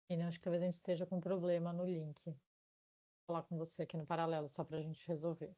E acho que talvez a gente esteja com um problema no link. Vou falar com você aqui no paralelo, só para a gente resolver.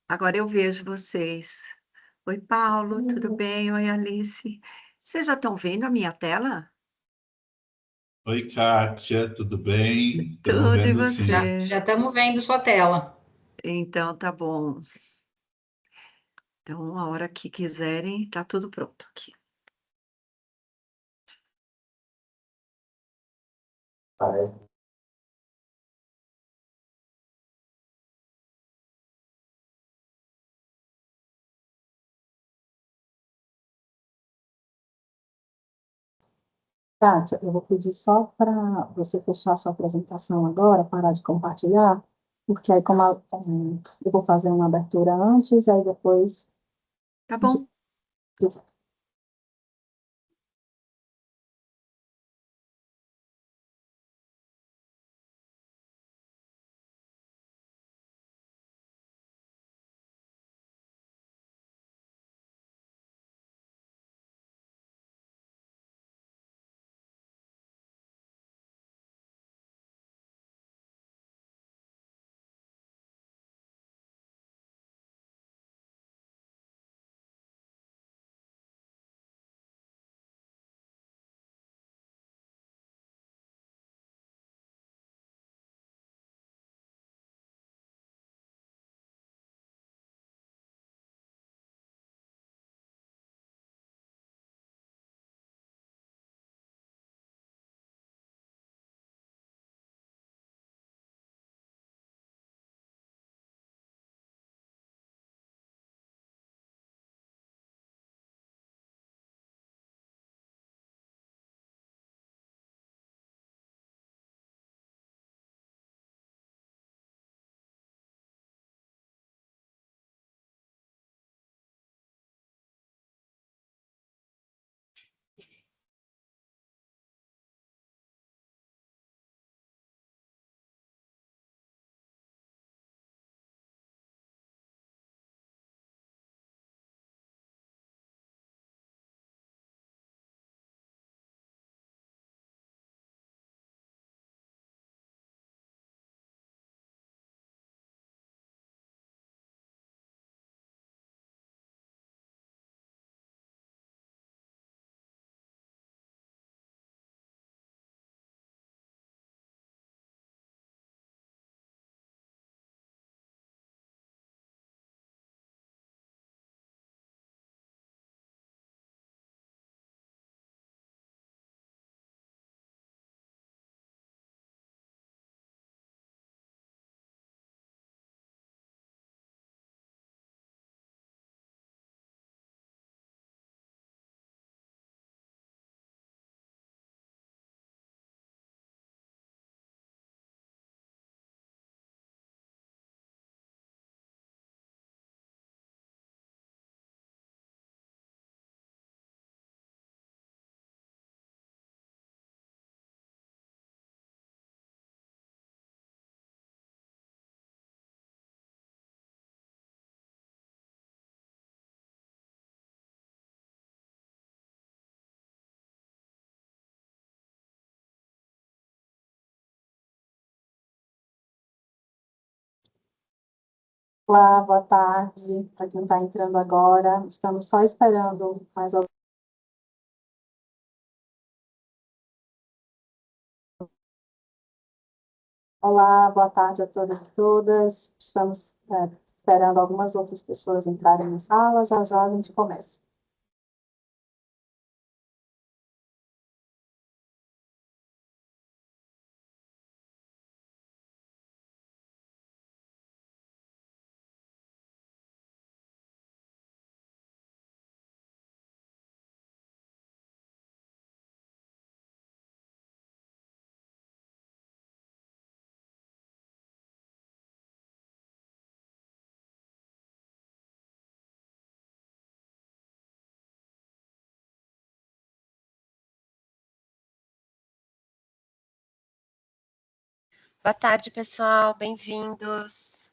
Agora eu vejo vocês. Oi, Paulo, tudo bem? Oi, Alice. Vocês já estão vendo a minha tela? Oi, Kátia, tudo bem? Estamos Tudo, e vendo sim. você? Já estamos vendo sua tela. Então, tá bom. Então, a hora que quiserem, tá tudo pronto aqui. Kátia, eu vou pedir só para você fechar a sua apresentação agora, parar de compartilhar, porque aí eu vou fazer uma abertura antes, aí depois Tá a gente... bom. Olá, boa tarde, para quem está entrando agora. Estamos só esperando mais Olá, boa tarde a todos e todas. Estamos esperando algumas outras pessoas entrarem na sala. Já já a gente começa. Boa tarde, pessoal, bem-vindos.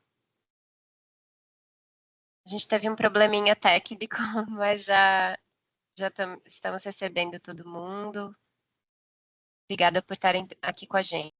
A gente teve um probleminha técnico, mas já estamos recebendo todo mundo. Obrigada por estarem aqui com a gente.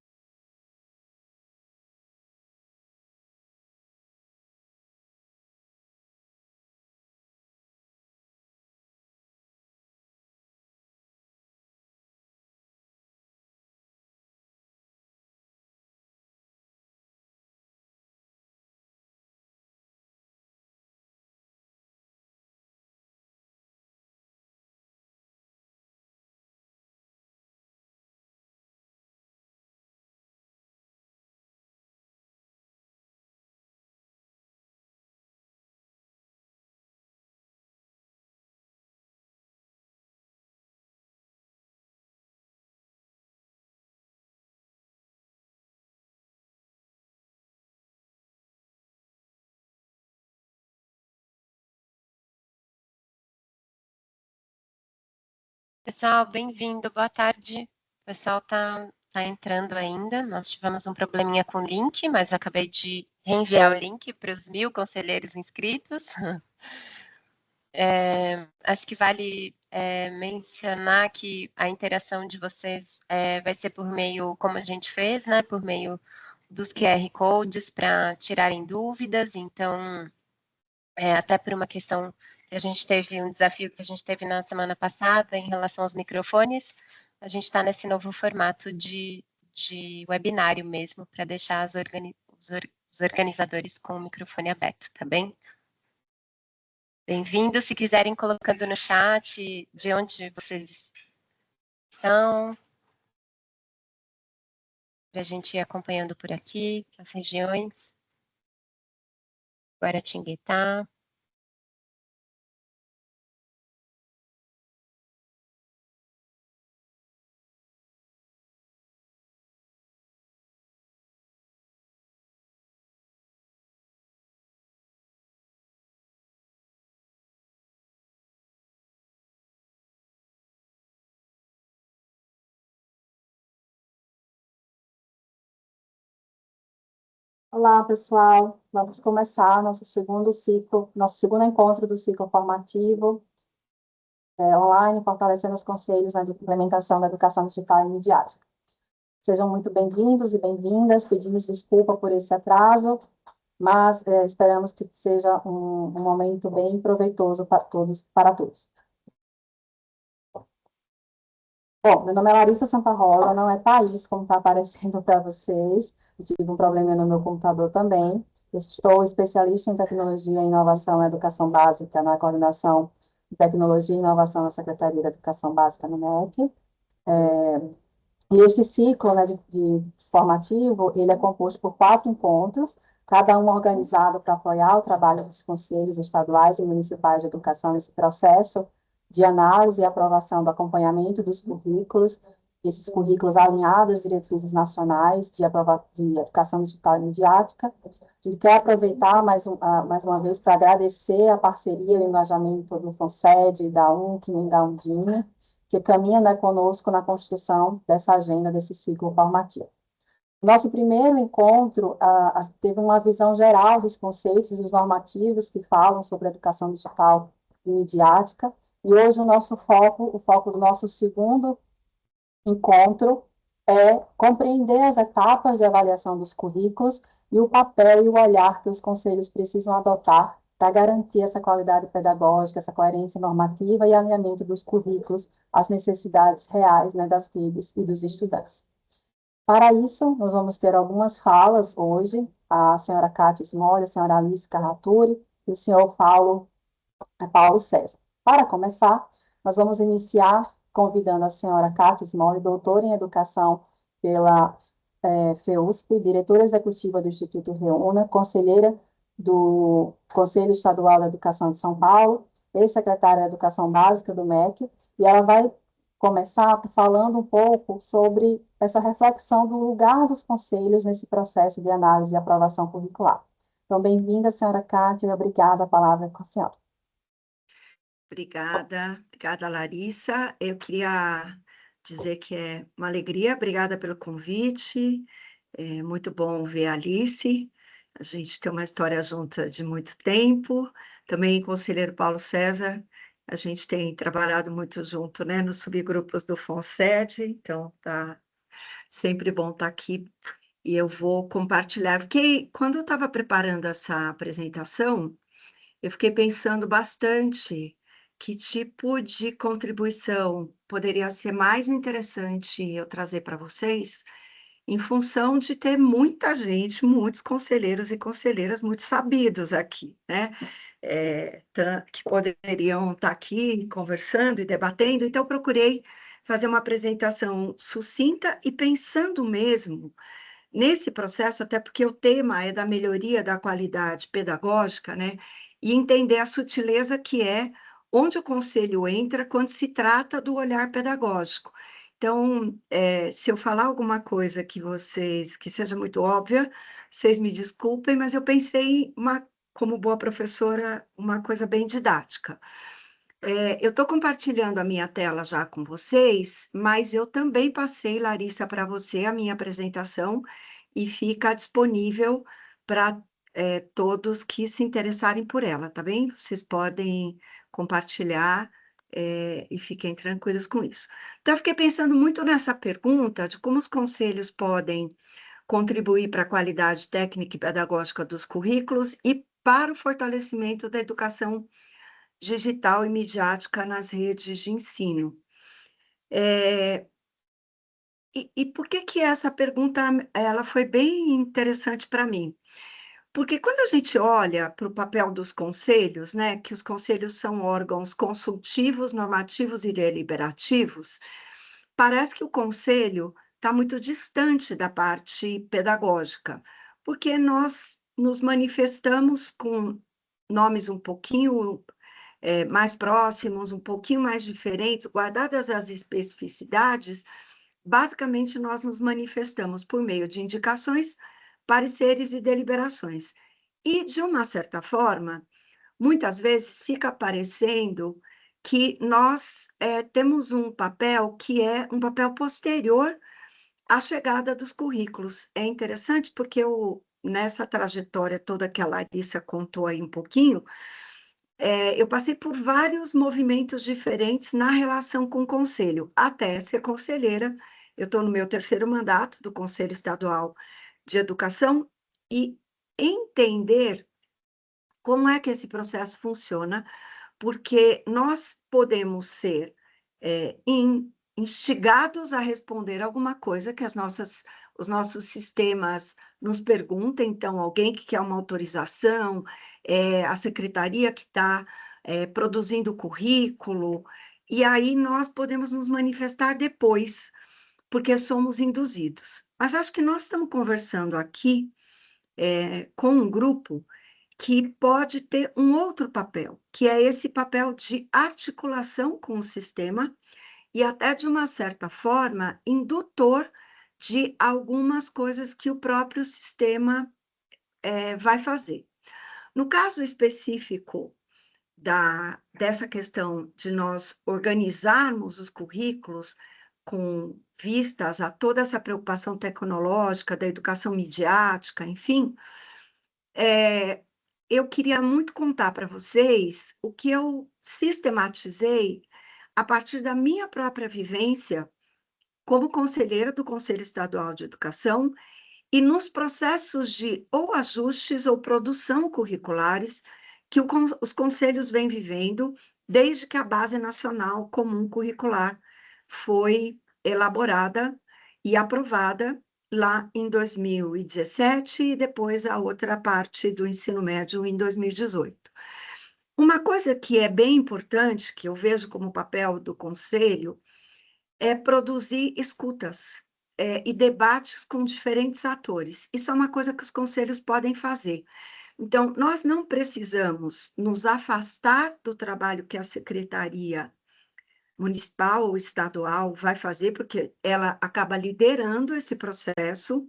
Pessoal, bem-vindo, boa tarde. O pessoal tá entrando ainda. Nós tivemos um probleminha com o link, mas acabei de reenviar o link para os 1000 conselheiros inscritos. Acho que vale mencionar que a interação de vocês vai ser por meio, como a gente fez, né? Por meio dos QR Codes para tirarem dúvidas. Então, até por uma questão que a gente teve, um desafio que a gente teve na semana passada em relação aos microfones, a gente está nesse novo formato de webinário mesmo, para deixar os organizadores com o microfone aberto, tá bem? Bem-vindos, se quiserem colocando no chat de onde vocês estão, para a gente ir acompanhando por aqui, as regiões. Guaratinguetá. Olá, pessoal. Vamos começar nosso segundo ciclo, nosso segundo encontro do ciclo formativo online, fortalecendo os conselhos na implementação da educação digital e midiática. Sejam muito bem-vindos e bem-vindas. Pedimos desculpa por esse atraso, mas esperamos que seja um momento bem proveitoso para todos, Bom, meu nome é Larissa Santa Rosa, não é Thaís, como está aparecendo para vocês. Eu tive um problema no meu computador também. Eu estou especialista em tecnologia, inovação e educação básica na coordenação de tecnologia e inovação na Secretaria da Educação Básica no MEC. E este ciclo, né, de formativo, ele é composto por 4 encontros, cada um organizado para apoiar o trabalho dos conselhos estaduais e municipais de educação nesse processo de análise e aprovação do acompanhamento dos currículos, esses currículos alinhados às diretrizes nacionais de educação digital e midiática. A gente quer aproveitar mais uma vez para agradecer a parceria e o engajamento do FONSED, da UNCM e da Undime, que caminha, né, conosco na construção dessa agenda, desse ciclo formativo. Nosso primeiro encontro teve uma visão geral dos conceitos, dos normativos que falam sobre a educação digital e midiática, e hoje o foco do nosso segundo encontro é compreender as etapas de avaliação dos currículos e o papel e o olhar que os conselhos precisam adotar para garantir essa qualidade pedagógica, essa coerência normativa e alinhamento dos currículos às necessidades reais, né, das redes e dos estudantes. Para isso, nós vamos ter algumas falas hoje, a senhora Cátia Smolli, a senhora Alice Carraturi e o senhor Paulo César. Para começar, nós vamos iniciar convidando a senhora Cátia Smolli, doutora em Educação pela FEUSP, diretora executiva do Instituto Reúna, conselheira do Conselho Estadual da Educação de São Paulo, ex-secretária da Educação Básica do MEC, e ela vai começar falando um pouco sobre essa reflexão do lugar dos conselhos nesse processo de análise e aprovação curricular. Então, bem-vinda, senhora Cátia, obrigada, a palavra é com a senhora. Obrigada, Larissa. Eu queria dizer que é uma alegria, obrigada pelo convite, é muito bom ver a Alice, a gente tem uma história junta de muito tempo, também conselheiro Paulo César, a gente tem trabalhado muito junto, né, nos subgrupos do FONSED, então tá sempre bom estar aqui e eu vou compartilhar, porque quando eu estava preparando essa apresentação, eu fiquei pensando bastante que tipo de contribuição poderia ser mais interessante eu trazer para vocês, em função de ter muita gente, muitos conselheiros e conselheiras muito sabidos aqui, né? Que poderiam estar aqui conversando e debatendo, então eu procurei fazer uma apresentação sucinta e pensando mesmo nesse processo, até porque o tema é da melhoria da qualidade pedagógica, né? E entender a sutileza que é onde o conselho entra quando se trata do olhar pedagógico. Então, se eu falar alguma coisa que seja muito óbvia, vocês me desculpem, mas eu pensei, como boa professora, uma coisa bem didática. Eu estou compartilhando a minha tela já com vocês, mas eu também passei, Larissa, para você a minha apresentação e fica disponível para todos que se interessarem por ela, tá bem? Vocês podem compartilhar e fiquem tranquilos com isso. Então, eu fiquei pensando muito nessa pergunta de como os conselhos podem contribuir para a qualidade técnica e pedagógica dos currículos e para o fortalecimento da educação digital e midiática nas redes de ensino. E por que essa pergunta ela foi bem interessante para mim? Porque quando a gente olha para o papel dos conselhos, né, que os conselhos são órgãos consultivos, normativos e deliberativos, parece que o conselho está muito distante da parte pedagógica, porque nós nos manifestamos com nomes um pouquinho mais próximos, um pouquinho mais diferentes, guardadas as especificidades, basicamente nós nos manifestamos por meio de indicações, pareceres e deliberações. E, de uma certa forma, muitas vezes fica parecendo que nós temos um papel que é um papel posterior à chegada dos currículos. É interessante porque nessa trajetória toda que a Larissa contou aí um pouquinho, eu passei por vários movimentos diferentes na relação com o Conselho, até ser conselheira. Eu estou no meu 3º mandato do Conselho Estadual de Educação e entender como é que esse processo funciona, porque nós podemos ser instigados a responder alguma coisa que os nossos sistemas nos perguntem, então, alguém que quer uma autorização, a secretaria que está produzindo o currículo, e aí nós podemos nos manifestar depois, porque somos induzidos. Mas acho que nós estamos conversando aqui com um grupo que pode ter um outro papel, que é esse papel de articulação com o sistema e até, de uma certa forma, indutor de algumas coisas que o próprio sistema vai fazer. No caso específico dessa questão de nós organizarmos os currículos com vistas a toda essa preocupação tecnológica, da educação midiática, enfim, eu queria muito contar para vocês o que eu sistematizei a partir da minha própria vivência como conselheira do Conselho Estadual de Educação e nos processos de ou ajustes ou produção curriculares que os conselhos vêm vivendo desde que a Base Nacional Comum Curricular foi elaborada e aprovada lá em 2017 e depois a outra parte do ensino médio em 2018. Uma coisa que é bem importante, que eu vejo como papel do conselho, é produzir escutas e debates com diferentes atores. Isso é uma coisa que os conselhos podem fazer. Então, nós não precisamos nos afastar do trabalho que a secretaria municipal ou estadual vai fazer, porque ela acaba liderando esse processo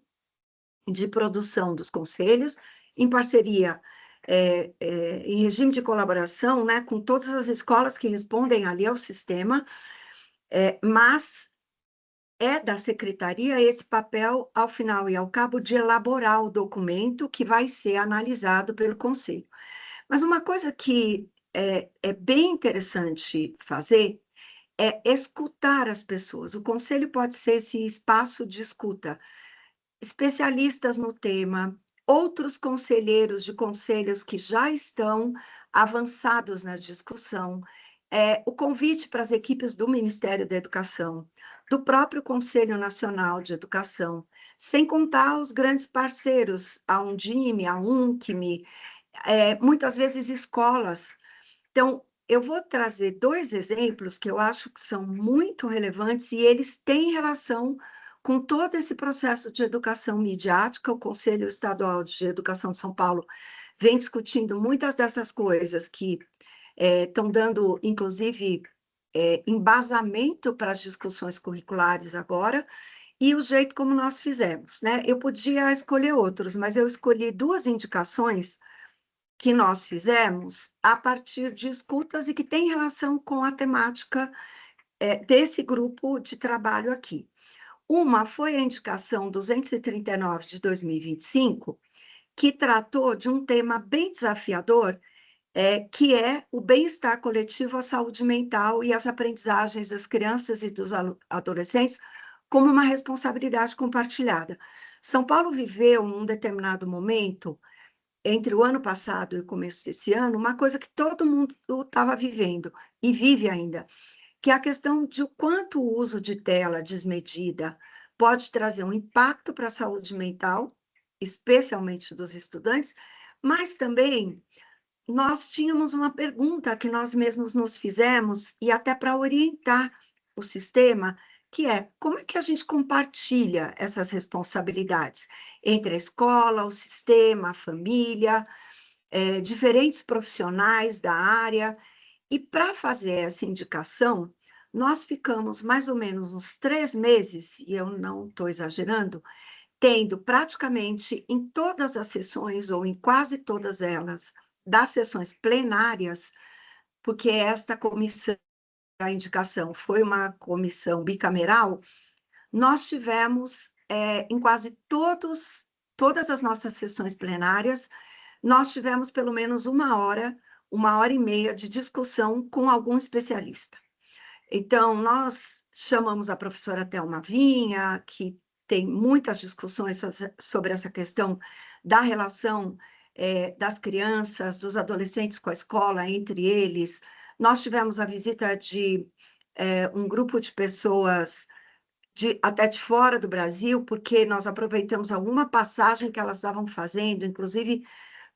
de produção dos conselhos, em parceria, em regime de colaboração, né, com todas as escolas que respondem ali ao sistema, mas é da secretaria esse papel, ao final e ao cabo, de elaborar o documento que vai ser analisado pelo conselho. Mas uma coisa que é bem interessante fazer é escutar as pessoas. O conselho pode ser esse espaço de escuta. Especialistas no tema, outros conselheiros de conselhos que já estão avançados na discussão, o convite para as equipes do Ministério da Educação, do próprio Conselho Nacional de Educação, sem contar os grandes parceiros, a Undime, a Uncime, muitas vezes escolas. Então, eu vou trazer 2 exemplos que eu acho que são muito relevantes e eles têm relação com todo esse processo de educação midiática. O Conselho Estadual de Educação de São Paulo vem discutindo muitas dessas coisas que estão dando, inclusive, embasamento para as discussões curriculares agora, e o jeito como nós fizemos, né? Eu podia escolher outros, mas eu escolhi 2 indicações que nós fizemos a partir de escutas e que tem relação com a temática desse grupo de trabalho aqui. Uma foi a indicação 239 de 2025, que tratou de um tema bem desafiador, que é o bem-estar coletivo, a saúde mental e as aprendizagens das crianças e dos adolescentes como uma responsabilidade compartilhada. São Paulo viveu, num determinado momento, entre o ano passado e o começo desse ano, uma coisa que todo mundo estava vivendo e vive ainda, que é a questão de o quanto o uso de tela desmedida pode trazer um impacto para a saúde mental, especialmente dos estudantes, mas também nós tínhamos uma pergunta que nós mesmos nos fizemos, e até para orientar o sistema, que é como é que a gente compartilha essas responsabilidades entre a escola, o sistema, a família, diferentes profissionais da área. E para fazer essa indicação, nós ficamos mais ou menos uns 3 meses, e eu não estou exagerando, tendo praticamente em todas as sessões, ou em quase todas elas, das sessões plenárias, porque esta comissão, a indicação foi uma comissão bicameral, nós tivemos, em quase todas as nossas sessões plenárias, nós tivemos pelo menos 1 hora e meia de discussão com algum especialista. Então, nós chamamos a professora Thelma Vinha, que tem muitas discussões sobre essa questão da relação das crianças, dos adolescentes com a escola, entre eles. Nós tivemos a visita de um grupo de pessoas até de fora do Brasil, porque nós aproveitamos alguma passagem que elas estavam fazendo, inclusive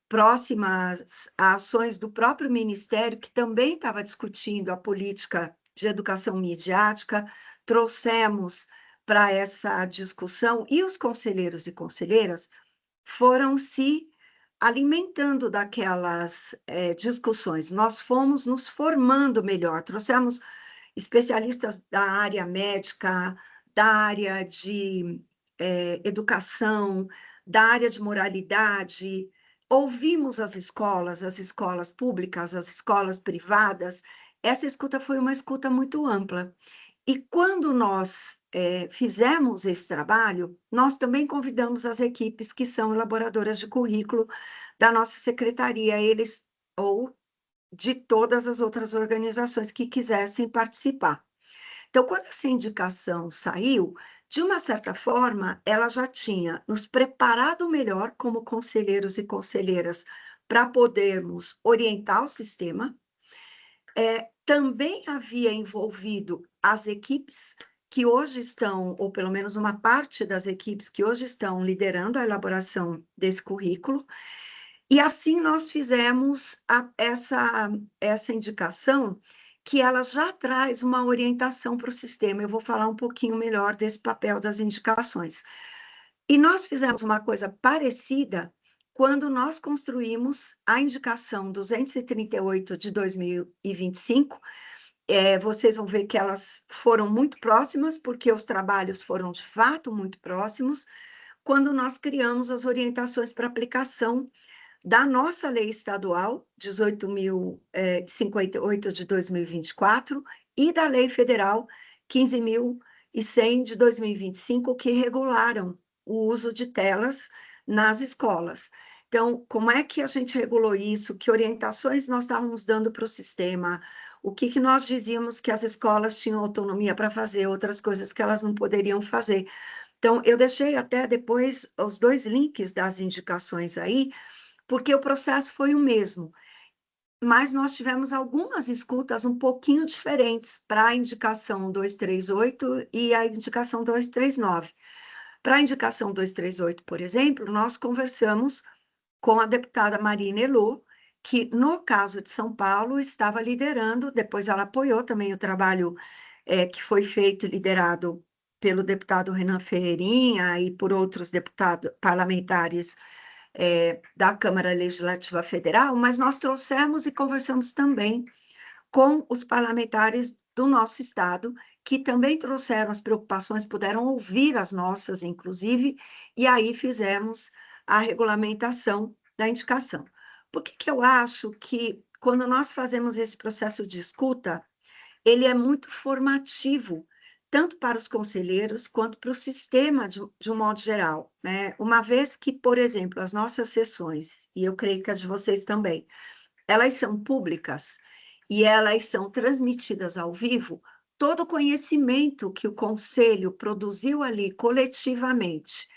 próximas a ações do próprio Ministério, que também estava discutindo a política de educação midiática, trouxemos para essa discussão, e os conselheiros e conselheiras foram se alimentando daquelas discussões. Nós fomos nos formando melhor, trouxemos especialistas da área médica, da área de educação, da área de moralidade, ouvimos as escolas públicas, as escolas privadas. Essa escuta foi uma escuta muito ampla. E quando nós fizemos esse trabalho, nós também convidamos as equipes que são elaboradoras de currículo da nossa secretaria, eles ou de todas as outras organizações que quisessem participar. Então, quando essa indicação saiu, de uma certa forma, ela já tinha nos preparado melhor como conselheiros e conselheiras para podermos orientar o sistema. Também havia envolvido as equipes que hoje estão, ou pelo menos uma parte das equipes que hoje estão liderando a elaboração desse currículo, e assim nós fizemos essa indicação, que ela já traz uma orientação para o sistema. Eu vou falar um pouquinho melhor desse papel das indicações. E nós fizemos uma coisa parecida quando nós construímos a indicação 238 de 2025. Vocês vão ver que elas foram muito próximas, porque os trabalhos foram, de fato, muito próximos, quando nós criamos as orientações para aplicação da nossa lei estadual, 18.058 de 2024, e da lei federal, 15.100 de 2025, que regularam o uso de telas nas escolas. Então, como é que a gente regulou isso? Que orientações nós estávamos dando para o sistema? O que nós dizíamos que as escolas tinham autonomia para fazer, outras coisas que elas não poderiam fazer. Então, eu deixei até depois os 2 links das indicações aí, porque o processo foi o mesmo, mas nós tivemos algumas escutas um pouquinho diferentes para a indicação 238 e a indicação 239. Para a indicação 238, por exemplo, nós conversamos com a deputada Marina Elô, que, no caso de São Paulo, estava liderando, depois ela apoiou também o trabalho que foi feito, liderado pelo deputado Renan Ferreirinha e por outros deputados parlamentares da Câmara Legislativa Federal, mas nós trouxemos e conversamos também com os parlamentares do nosso estado, que também trouxeram as preocupações, puderam ouvir as nossas, inclusive, e aí fizemos a regulamentação da indicação. Por que eu acho que, quando nós fazemos esse processo de escuta, ele é muito formativo, tanto para os conselheiros quanto para o sistema de um modo geral, né? Uma vez que, por exemplo, as nossas sessões, e eu creio que as de vocês também, elas são públicas e elas são transmitidas ao vivo, todo o conhecimento que o conselho produziu ali coletivamente,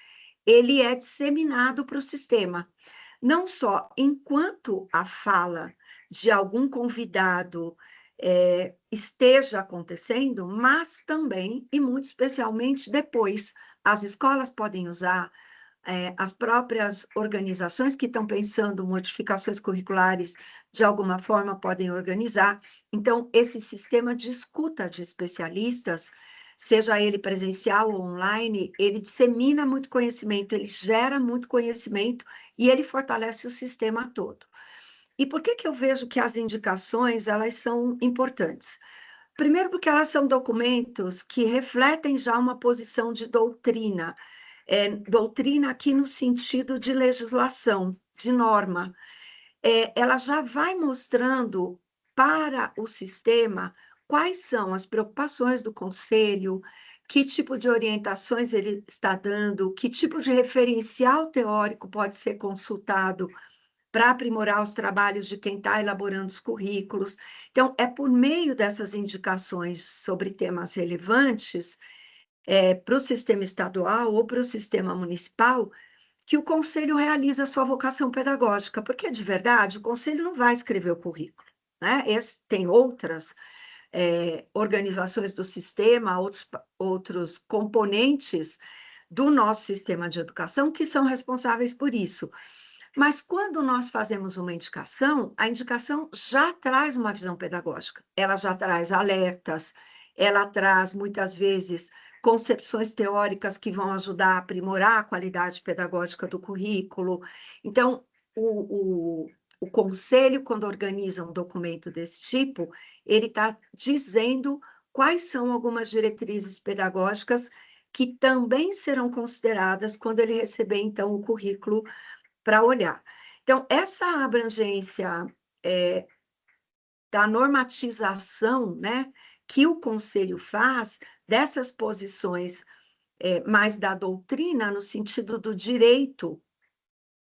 ele é disseminado para o sistema, não só enquanto a fala de algum convidado esteja acontecendo, mas também, e muito especialmente depois, as escolas podem usar, as próprias organizações que estão pensando modificações curriculares, de alguma forma podem organizar. Então, esse sistema de escuta de especialistas, seja ele presencial ou online, ele dissemina muito conhecimento, ele gera muito conhecimento e ele fortalece o sistema todo. E por que eu vejo que as indicações, elas são importantes? Primeiro, porque elas são documentos que refletem já uma posição de doutrina, doutrina aqui no sentido de legislação, de norma. Ela já vai mostrando para o sistema quais são as preocupações do conselho, que tipo de orientações ele está dando, que tipo de referencial teórico pode ser consultado para aprimorar os trabalhos de quem está elaborando os currículos. Então, é por meio dessas indicações sobre temas relevantes para o sistema estadual ou para o sistema municipal que o conselho realiza a sua vocação pedagógica, porque, de verdade, o conselho não vai escrever o currículo, né? Tem outras organizações do sistema, outros componentes do nosso sistema de educação que são responsáveis por isso. Mas quando nós fazemos uma indicação, a indicação já traz uma visão pedagógica, ela já traz alertas, ela traz, muitas vezes, concepções teóricas que vão ajudar a aprimorar a qualidade pedagógica do currículo. Então, o conselho, quando organiza um documento desse tipo, ele está dizendo quais são algumas diretrizes pedagógicas que também serão consideradas quando ele receber, então, o currículo para olhar. Então, essa abrangência da normatização, né, que o conselho faz, dessas posições mais da doutrina, no sentido do direito,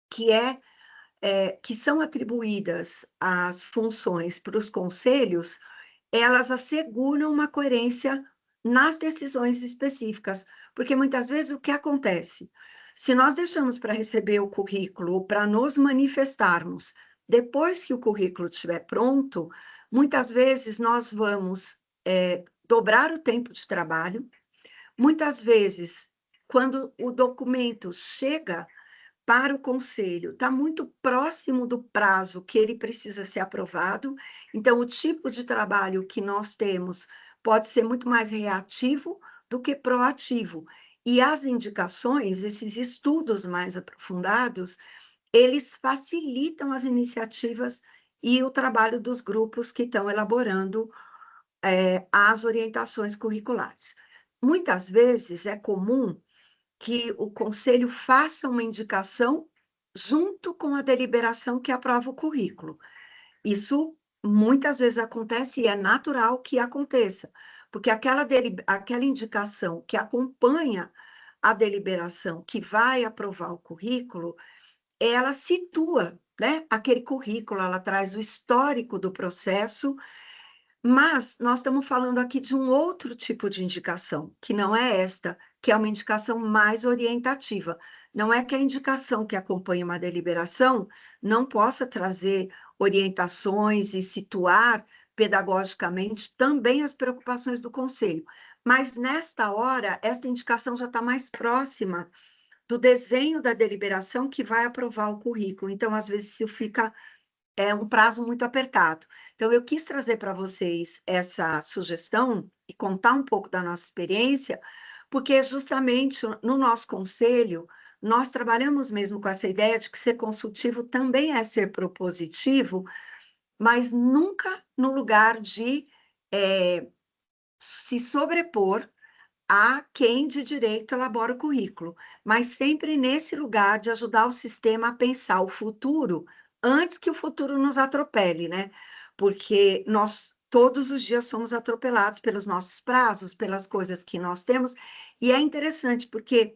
que são atribuídas as funções para os conselhos, elas asseguram uma coerência nas decisões específicas, porque muitas vezes o que acontece? Se nós deixamos para receber o currículo ou para nos manifestarmos depois que o currículo estiver pronto, muitas vezes nós vamos dobrar o tempo de trabalho, muitas vezes, quando o documento chega para o conselho, está muito próximo do prazo que ele precisa ser aprovado, então o tipo de trabalho que nós temos pode ser muito mais reativo do que proativo. E as indicações, esses estudos mais aprofundados, eles facilitam as iniciativas e o trabalho dos grupos que estão elaborando as orientações curriculares. Muitas vezes é comum que o conselho faça uma indicação junto com a deliberação que aprova o currículo. Isso muitas vezes acontece e é natural que aconteça, porque aquela indicação que acompanha a deliberação que vai aprovar o currículo, ela situa, né, aquele currículo, ela traz o histórico do processo, mas nós estamos falando aqui de um outro tipo de indicação, que não é esta, que é uma indicação mais orientativa. Não é que a indicação que acompanha uma deliberação não possa trazer orientações e situar pedagogicamente também as preocupações do conselho, mas nesta hora, esta indicação já está mais próxima do desenho da deliberação que vai aprovar o currículo. Então, às vezes, isso fica um prazo muito apertado. Então, eu quis trazer para vocês essa sugestão e contar um pouco da nossa experiência, porque justamente no nosso conselho, nós trabalhamos mesmo com essa ideia de que ser consultivo também é ser propositivo, mas nunca no lugar de se sobrepor a quem de direito elabora o currículo, mas sempre nesse lugar de ajudar o sistema a pensar o futuro antes que o futuro nos atropele, né? Porque nós todos os dias somos atropelados pelos nossos prazos, pelas coisas que nós temos, e é interessante porque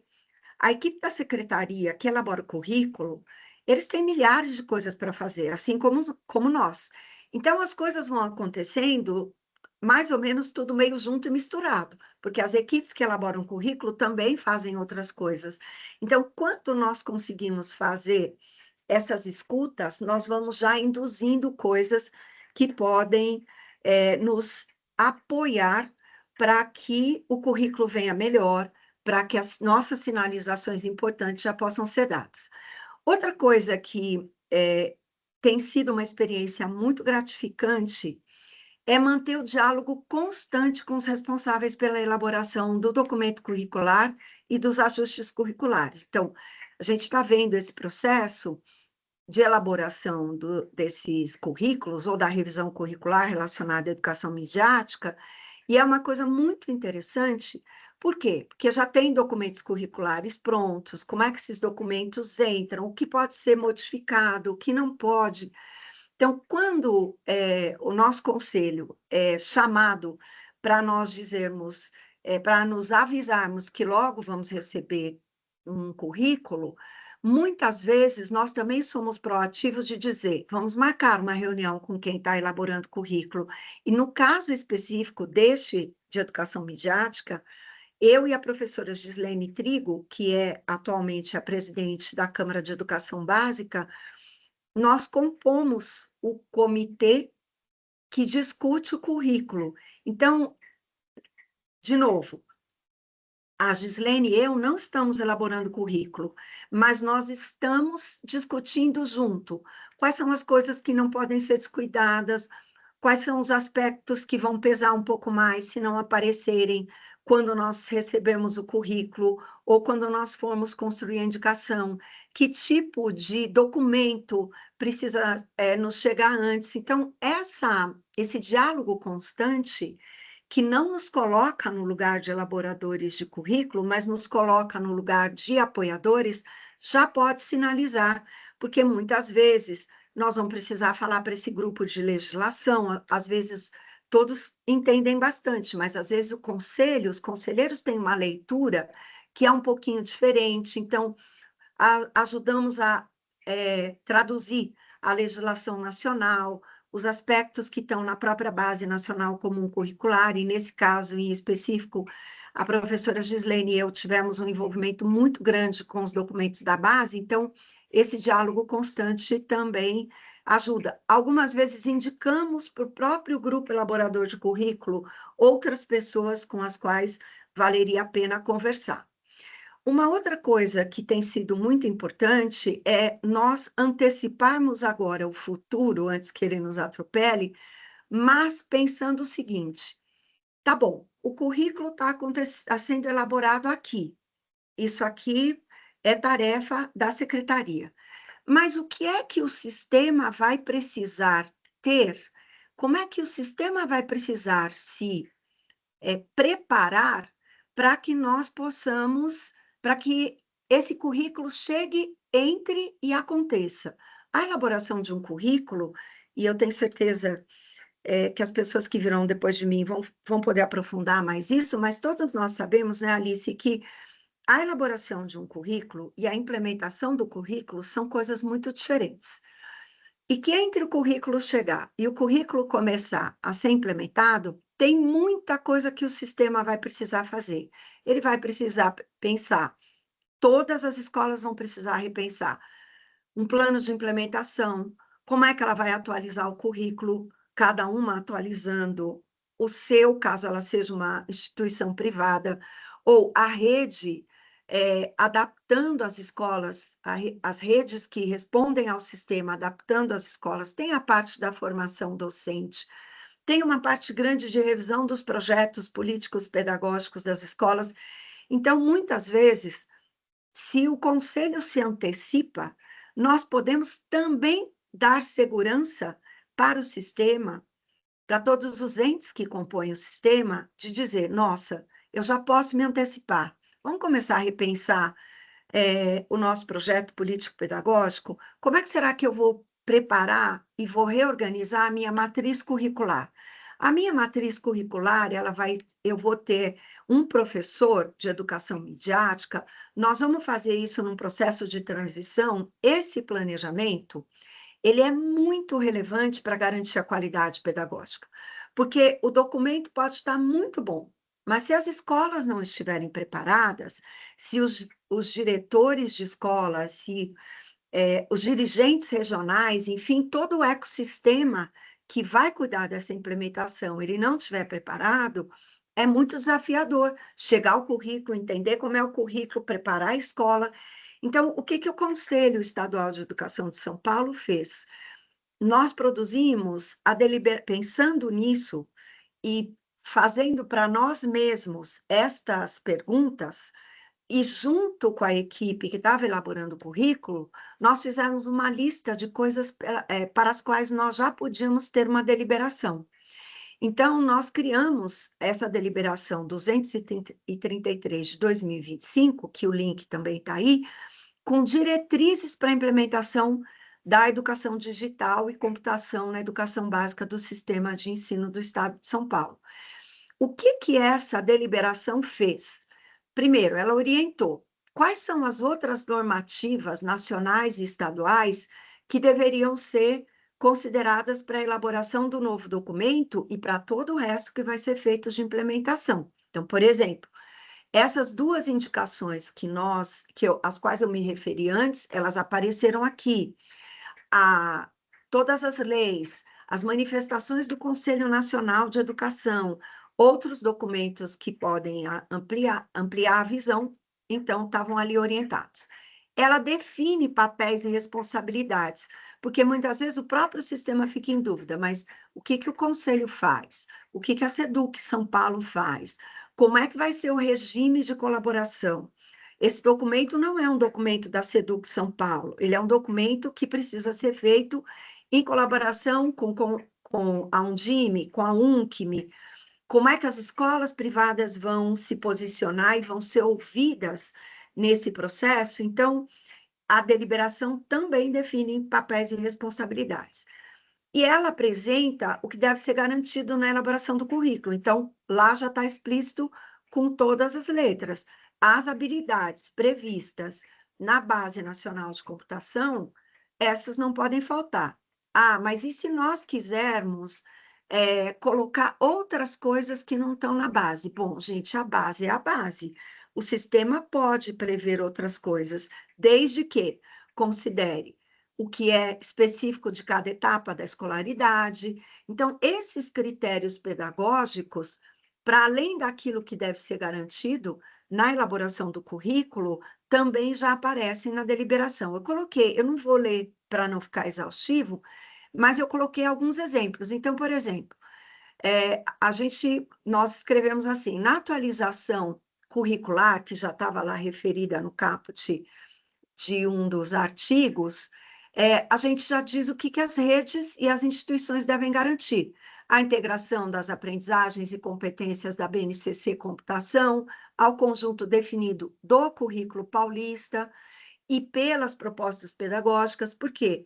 a equipe da secretaria que elabora o currículo, eles têm milhares de coisas para fazer, assim como nós. Então, as coisas vão acontecendo mais ou menos tudo meio junto e misturado, porque as equipes que elaboram o currículo também fazem outras coisas. Então, quanto nós conseguimos fazer essas escutas, nós vamos já induzindo coisas que podem nos apoiar para que o currículo venha melhor, para que as nossas sinalizações importantes já possam ser dadas. Outra coisa que tem sido uma experiência muito gratificante é manter o diálogo constante com os responsáveis pela elaboração do documento curricular e dos ajustes curriculares. Então, a gente está vendo esse processo de elaboração desses currículos ou da revisão curricular relacionada à educação midiática, e é uma coisa muito interessante. Por quê? Porque já tem documentos curriculares prontos, como é que esses documentos entram, o que pode ser modificado, o que não pode. Então, quando o nosso conselho é chamado para nós dizermos, para nos avisarmos que logo vamos receber um currículo, muitas vezes nós também somos proativos de dizer, vamos marcar uma reunião com quem está elaborando o currículo. E no caso específico de educação midiática, eu e a professora Gislene Trigo, que é atualmente a presidente da Câmara de Educação Básica, nós compomos o comitê que discute o currículo. Então, de novo, a Gislene e eu não estamos elaborando currículo, mas nós estamos discutindo junto quais são as coisas que não podem ser descuidadas, quais são os aspectos que vão pesar um pouco mais se não aparecerem quando nós recebemos o currículo ou quando nós formos construir a indicação, que tipo de documento precisa nos chegar antes. Então, esse diálogo constante, que não nos coloca no lugar de elaboradores de currículo, mas nos coloca no lugar de apoiadores, já pode sinalizar, porque muitas vezes nós vamos precisar falar para esse grupo de legislação, às vezes todos entendem bastante, mas às vezes os conselheiros têm uma leitura que é um pouquinho diferente, então ajudamos a traduzir a legislação nacional, os aspectos que estão na própria Base Nacional Comum Curricular, e nesse caso em específico, a professora Gislene e eu tivemos um envolvimento muito grande com os documentos da base, então esse diálogo constante também ajuda. Algumas vezes indicamos para o próprio grupo elaborador de currículo outras pessoas com as quais valeria a pena conversar. Uma outra coisa que tem sido muito importante é nós anteciparmos agora o futuro, antes que ele nos atropele, mas pensando o seguinte, tá bom, o currículo está sendo elaborado aqui, isso aqui é tarefa da secretaria, mas o que é que o sistema vai precisar ter? Como é que o sistema vai precisar se preparar para que nós possamos, para que esse currículo chegue, entre e aconteça. A elaboração de um currículo, e eu tenho certeza que as pessoas que virão depois de mim vão poder aprofundar mais isso, mas todos nós sabemos, né, Alice, que a elaboração de um currículo e a implementação do currículo são coisas muito diferentes. E que entre o currículo chegar e o currículo começar a ser implementado, tem muita coisa que o sistema vai precisar fazer. Ele vai precisar pensar, todas as escolas vão precisar repensar um plano de implementação, como é que ela vai atualizar o currículo, cada uma atualizando o seu, caso ela seja uma instituição privada, ou a rede adaptando as escolas, as redes que respondem ao sistema, adaptando as escolas, tem a parte da formação docente, tem uma parte grande de revisão dos projetos políticos pedagógicos das escolas. Então, muitas vezes, se o conselho se antecipa, nós podemos também dar segurança para o sistema, para todos os entes que compõem o sistema, de dizer, nossa, eu já posso me antecipar. Vamos começar a repensar o nosso projeto político-pedagógico? Como é que será que eu vou preparar e vou reorganizar a minha matriz curricular? A minha matriz curricular, eu vou ter um professor de educação midiática, nós vamos fazer isso num processo de transição. Esse planejamento, ele é muito relevante para garantir a qualidade pedagógica, porque o documento pode estar muito bom, mas se as escolas não estiverem preparadas, se os diretores de escola, se os dirigentes regionais, enfim, todo o ecossistema que vai cuidar dessa implementação, ele não estiver preparado, é muito desafiador chegar ao currículo, entender como é o currículo, preparar a escola. Então, o que o Conselho Estadual de Educação de São Paulo fez? Nós produzimos, pensando nisso e fazendo para nós mesmos estas perguntas, e junto com a equipe que estava elaborando o currículo, nós fizemos uma lista de coisas para as quais nós já podíamos ter uma deliberação. Então, nós criamos essa deliberação 233 de 2025, que o link também está aí, com diretrizes para a implementação da educação digital e computação na educação básica do sistema de ensino do Estado de São Paulo. O que essa deliberação fez? Primeiro, ela orientou quais são as outras normativas nacionais e estaduais que deveriam ser consideradas para a elaboração do novo documento e para todo o resto que vai ser feito de implementação. Então, por exemplo, essas duas indicações às quais eu me referi antes, elas apareceram aqui. Todas as leis, as manifestações do Conselho Nacional de Educação, outros documentos que podem ampliar a visão, então, estavam ali orientados. Ela define papéis e responsabilidades, porque muitas vezes o próprio sistema fica em dúvida, mas o que o Conselho faz? O que a SEDUC São Paulo faz? Como é que vai ser o regime de colaboração? Esse documento não é um documento da SEDUC São Paulo, ele é um documento que precisa ser feito em colaboração com a Undime, com a UNCME. Como é que as escolas privadas vão se posicionar e vão ser ouvidas nesse processo? Então, a deliberação também define papéis e responsabilidades. E ela apresenta o que deve ser garantido na elaboração do currículo. Então, lá já está explícito com todas as letras. As habilidades previstas na Base Nacional de Computação, essas não podem faltar. Mas e se nós quisermos colocar outras coisas que não estão na base? Bom, gente, a base é a base. O sistema pode prever outras coisas, desde que considere o que é específico de cada etapa da escolaridade. Então, esses critérios pedagógicos, para além daquilo que deve ser garantido na elaboração do currículo, também já aparecem na deliberação. Eu não vou ler para não ficar exaustivo, mas eu coloquei alguns exemplos. Então, por exemplo, nós escrevemos assim, na atualização curricular, que já estava lá referida no caput de um dos artigos, a gente já diz o que as redes e as instituições devem garantir. A integração das aprendizagens e competências da BNCC Computação ao conjunto definido do currículo paulista e pelas propostas pedagógicas. Por quê?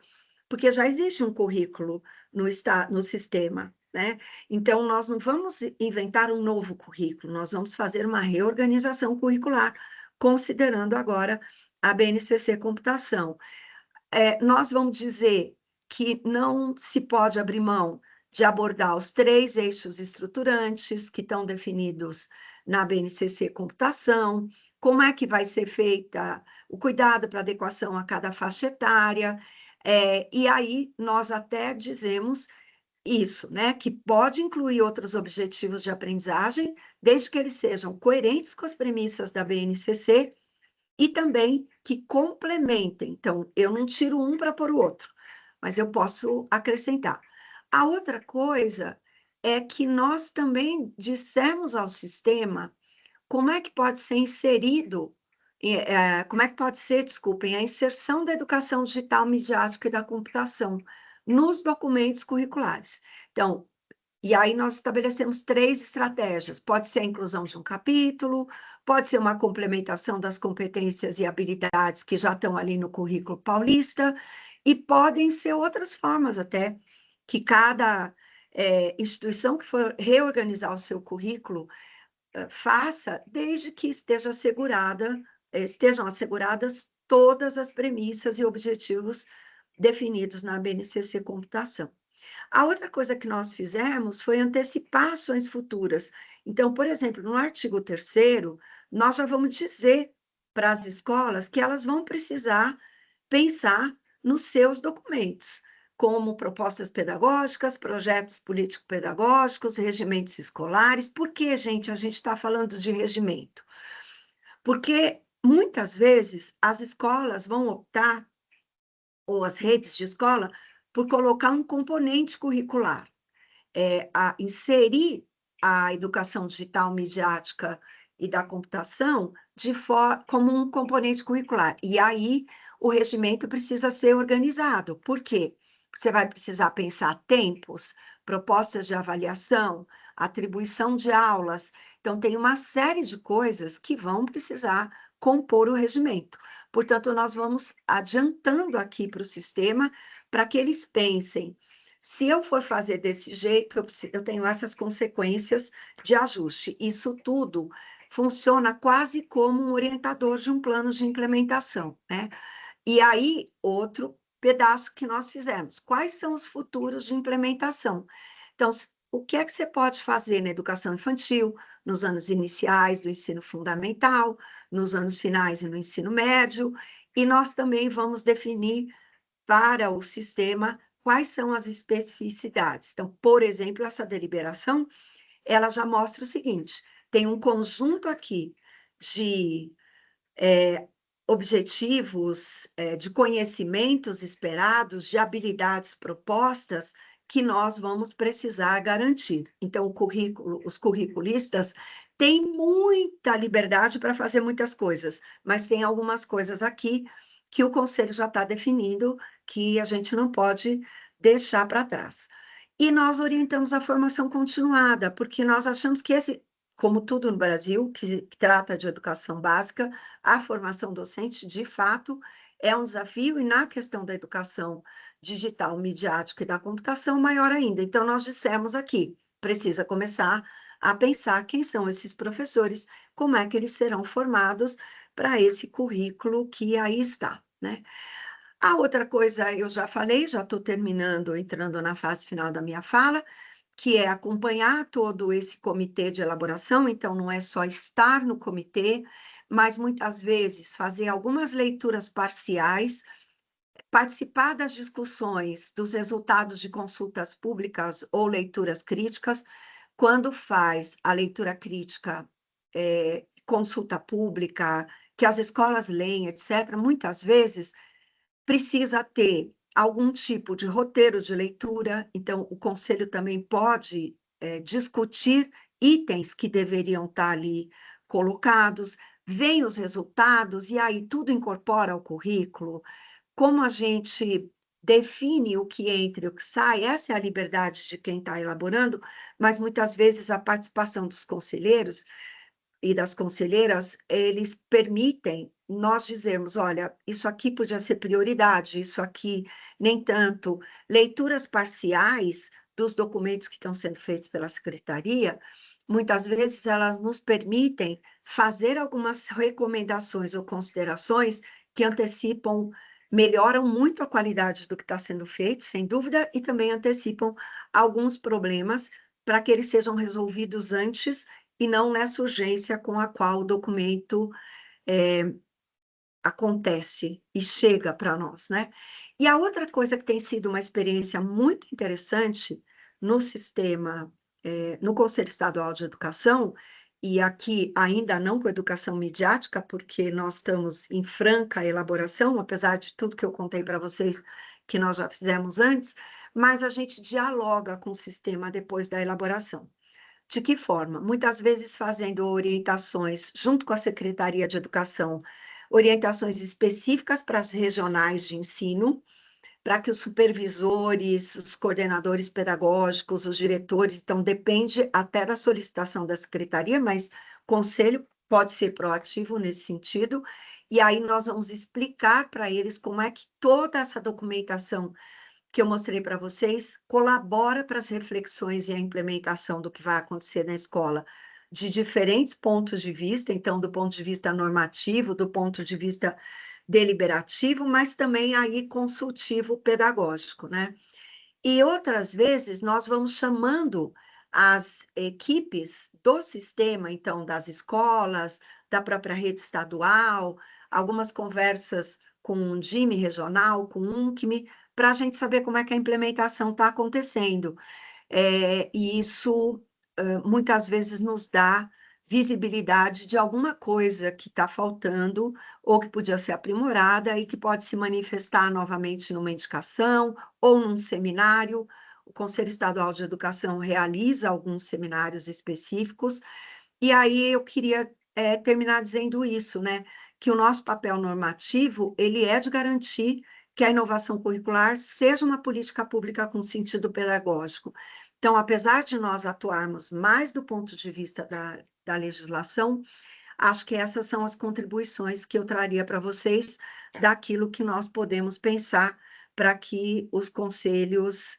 Porque já existe um currículo no sistema, né? Então, nós não vamos inventar um novo currículo, nós vamos fazer uma reorganização curricular, considerando agora a BNCC Computação. Nós vamos dizer que não se pode abrir mão de abordar os 3 eixos estruturantes que estão definidos na BNCC Computação, como é que vai ser feita o cuidado para adequação a cada faixa etária, e aí nós até dizemos isso, né, que pode incluir outros objetivos de aprendizagem, desde que eles sejam coerentes com as premissas da BNCC e também que complementem. Então, eu não tiro um para pôr o outro, mas eu posso acrescentar. A outra coisa é que nós também dissemos ao sistema como é que pode ser inserido, como é que pode ser, desculpem, a inserção da educação digital, midiática e da computação nos documentos curriculares. Então, e aí nós estabelecemos 3 estratégias. Pode ser a inclusão de um capítulo, pode ser uma complementação das competências e habilidades que já estão ali no currículo paulista, e podem ser outras formas até, que cada instituição que for reorganizar o seu currículo faça, desde que estejam asseguradas todas as premissas e objetivos definidos na BNCC Computação. A outra coisa que nós fizemos foi antecipar ações futuras. Então, por exemplo, no artigo 3º, nós já vamos dizer para as escolas que elas vão precisar pensar nos seus documentos, como propostas pedagógicas, projetos político-pedagógicos, regimentos escolares. Por que, gente, a gente está falando de regimento? Porque, muitas vezes, as escolas vão optar, ou as redes de escola, por colocar um componente curricular, inserir a educação digital, midiática e da computação como um componente curricular. E aí o regimento precisa ser organizado. Por quê? Você vai precisar pensar tempos, propostas de avaliação, atribuição de aulas. Então, tem uma série de coisas que vão precisar compor o regimento. Portanto, nós vamos adiantando aqui para o sistema para que eles pensem, se eu for fazer desse jeito, eu tenho essas consequências de ajuste. Isso tudo funciona quase como um orientador de um plano de implementação, né? E aí, outro pedaço que nós fizemos, quais são os futuros de implementação? Então, o que é que você pode fazer na educação infantil, nos anos iniciais do ensino fundamental, nos anos finais e no ensino médio, e nós também vamos definir para o sistema quais são as especificidades. Então, por exemplo, essa deliberação, ela já mostra o seguinte, tem um conjunto aqui de objetivos, de conhecimentos esperados, de habilidades propostas, que nós vamos precisar garantir. Então, os curriculistas têm muita liberdade para fazer muitas coisas, mas tem algumas coisas aqui que o Conselho já está definindo que a gente não pode deixar para trás. E nós orientamos a formação continuada, porque nós achamos que como tudo no Brasil, que trata de educação básica, a formação docente, de fato, é um desafio, e na questão da educação digital, midiática e da computação, maior ainda. Então, nós dissemos aqui, precisa começar a pensar quem são esses professores, como é que eles serão formados para esse currículo que aí está, né? A outra coisa, eu já falei, já estou terminando, entrando na fase final da minha fala, que é acompanhar todo esse comitê de elaboração. Então, não é só estar no comitê, mas muitas vezes fazer algumas leituras parciais, participar das discussões dos resultados de consultas públicas ou leituras críticas, quando faz a leitura crítica, consulta pública, que as escolas leem, etc., muitas vezes precisa ter algum tipo de roteiro de leitura, então o conselho também pode discutir itens que deveriam estar ali colocados, vem os resultados, e aí tudo incorpora ao currículo. Como a gente define o que entra e o que sai, essa é a liberdade de quem está elaborando, mas muitas vezes a participação dos conselheiros e das conselheiras, eles permitem nós dizermos, olha, isso aqui podia ser prioridade, isso aqui nem tanto. Leituras parciais dos documentos que estão sendo feitos pela secretaria, muitas vezes elas nos permitem fazer algumas recomendações ou considerações que antecipam, melhoram muito a qualidade do que está sendo feito, sem dúvida, e também antecipam alguns problemas para que eles sejam resolvidos antes e não nessa urgência com a qual o documento acontece e chega para nós, né? E a outra coisa que tem sido uma experiência muito interessante no sistema, no Conselho Estadual de Educação, e aqui ainda não com educação midiática, porque nós estamos em franca elaboração, apesar de tudo que eu contei para vocês que nós já fizemos antes, mas a gente dialoga com o sistema depois da elaboração. De que forma? Muitas vezes fazendo orientações, junto com a Secretaria de Educação, orientações específicas para as regionais de ensino, para que os supervisores, os coordenadores pedagógicos, os diretores, então depende até da solicitação da Secretaria, mas o Conselho pode ser proativo nesse sentido, e aí nós vamos explicar para eles como é que toda essa documentação que eu mostrei para vocês, colabora para as reflexões e a implementação do que vai acontecer na escola, de diferentes pontos de vista, então, do ponto de vista normativo, do ponto de vista deliberativo, mas também aí consultivo pedagógico, né? E outras vezes nós vamos chamando as equipes do sistema, então, das escolas, da própria rede estadual, algumas conversas com um DIME regional, com um UNCME, para a gente saber como é que a implementação está acontecendo. E isso, muitas vezes, nos dá visibilidade de alguma coisa que está faltando ou que podia ser aprimorada e que pode se manifestar novamente numa indicação ou num seminário. O Conselho Estadual de Educação realiza alguns seminários específicos, e aí eu queria terminar dizendo isso, né? Que o nosso papel normativo, ele é de garantir que a inovação curricular seja uma política pública com sentido pedagógico. Então, apesar de nós atuarmos mais do ponto de vista da legislação, acho que essas são as contribuições que eu traria para vocês daquilo que nós podemos pensar para que os conselhos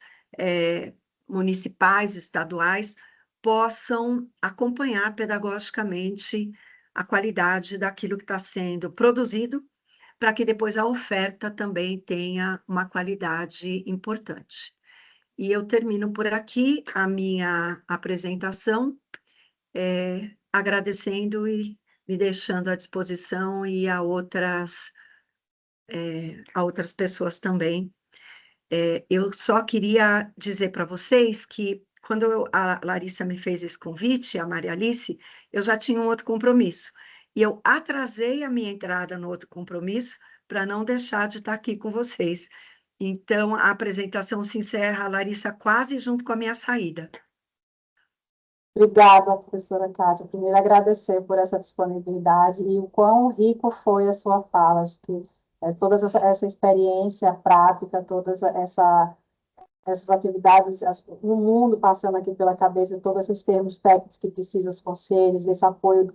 municipais, estaduais, possam acompanhar pedagogicamente a qualidade daquilo que está sendo produzido, para que depois a oferta também tenha uma qualidade importante. E eu termino por aqui a minha apresentação, agradecendo e me deixando à disposição e a outras pessoas também. Eu só queria dizer para vocês que, quando a Larissa me fez esse convite, a Maria Alice, eu já tinha um outro compromisso. E eu atrasei a minha entrada no outro compromisso para não deixar de estar aqui com vocês. Então, a apresentação se encerra, Larissa, quase junto com a minha saída. Obrigada, professora Kátia. Primeiro, agradecer por essa disponibilidade e o quão rico foi a sua fala. Acho que toda essa experiência prática, todas essas atividades, o mundo passando aqui pela cabeça, todos esses termos técnicos que precisam os conselhos, esse apoio,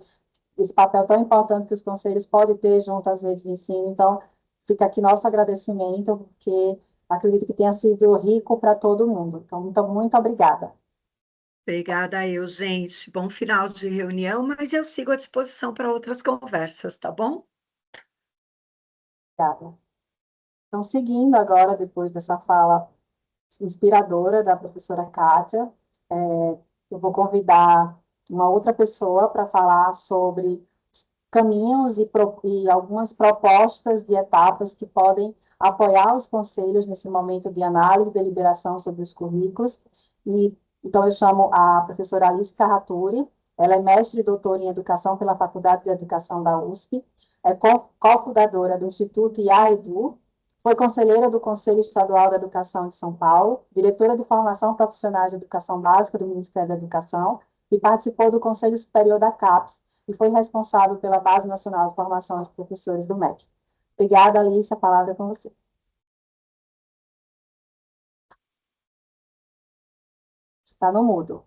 esse papel tão importante que os conselhos podem ter junto às redes de ensino. Então, fica aqui nosso agradecimento, porque acredito que tenha sido rico para todo mundo. Então, muito obrigada. Obrigada eu, gente. Bom final de reunião, mas eu sigo à disposição para outras conversas, tá bom? Obrigada. Então, seguindo agora, depois dessa fala inspiradora da professora Kátia, eu vou convidar uma outra pessoa para falar sobre caminhos e algumas propostas de etapas que podem apoiar os conselhos nesse momento de análise e deliberação sobre os currículos. E Então, eu chamo a professora Alice Carraturi, ela é mestre e doutora em Educação pela Faculdade de Educação da USP, é cofundadora do Instituto IAEDU, foi conselheira do Conselho Estadual da Educação de São Paulo, diretora de Formação Profissional de Educação Básica do Ministério da Educação e participou do Conselho Superior da CAPES e foi responsável pela Base Nacional de Formação de Professores do MEC. Obrigada, Alice, a palavra é com você. Está no mudo.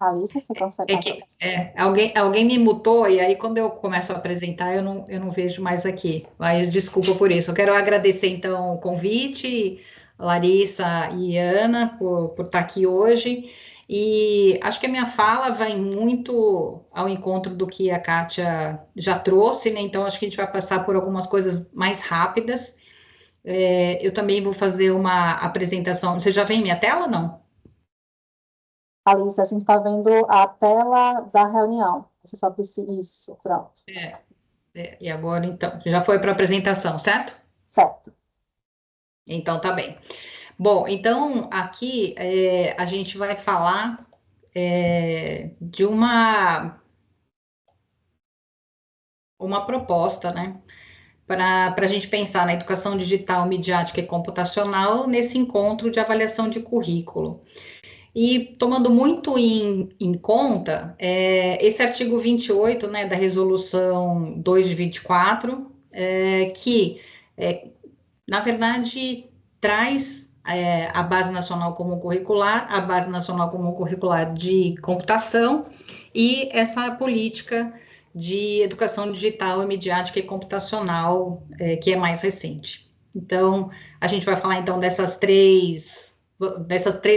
Alice, você consegue? Alguém me mutou, e aí quando eu começo a apresentar, eu não vejo mais aqui. Mas desculpa por isso. Eu quero agradecer, então, o convite, Larissa e Ana, por estar aqui hoje. E acho que a minha fala vai muito ao encontro do que a Kátia já trouxe, né? Então, acho que a gente vai passar por algumas coisas mais rápidas. Eu também vou fazer uma apresentação. Você já vê minha tela, não? Alice, a gente está vendo a tela da reunião. Você só precisa... Isso, pronto. E agora, então, já foi para a apresentação, certo? Certo. Então, tá bem. Bom, então, aqui a gente vai falar de uma proposta, né? Para a gente pensar na educação digital, midiática e computacional nesse encontro de avaliação de currículo. E tomando muito em conta esse artigo 28, né, da resolução 2 de 24, que, na verdade, traz a Base Nacional Comum Curricular, a Base Nacional Comum Curricular de Computação e essa política de educação digital, midiática e computacional, que é mais recente. Então, a gente vai falar, então, dessas três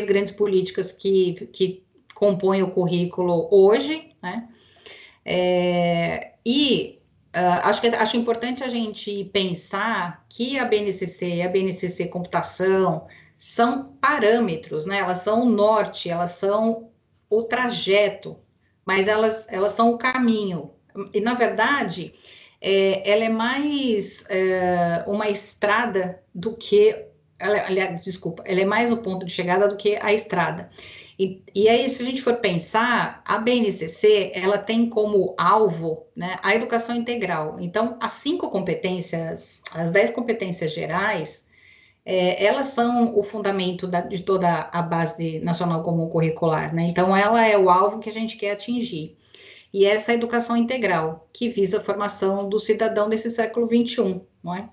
grandes políticas que compõem o currículo hoje, né? Acho importante a gente pensar que a BNCC e a BNCC Computação são parâmetros, né? Elas são o norte, elas são o trajeto, mas elas são o caminho. E, na verdade, ela é mais uma estrada do que... ela é mais o ponto de chegada do que a estrada. E aí, se a gente for pensar, a BNCC, ela tem como alvo, né, a educação integral. Então, as 5 competências, as 10 competências gerais, elas são o fundamento de toda a Base Nacional Comum Curricular, né? Então, ela é o alvo que a gente quer atingir. E essa educação integral, que visa a formação do cidadão desse século XXI, não é?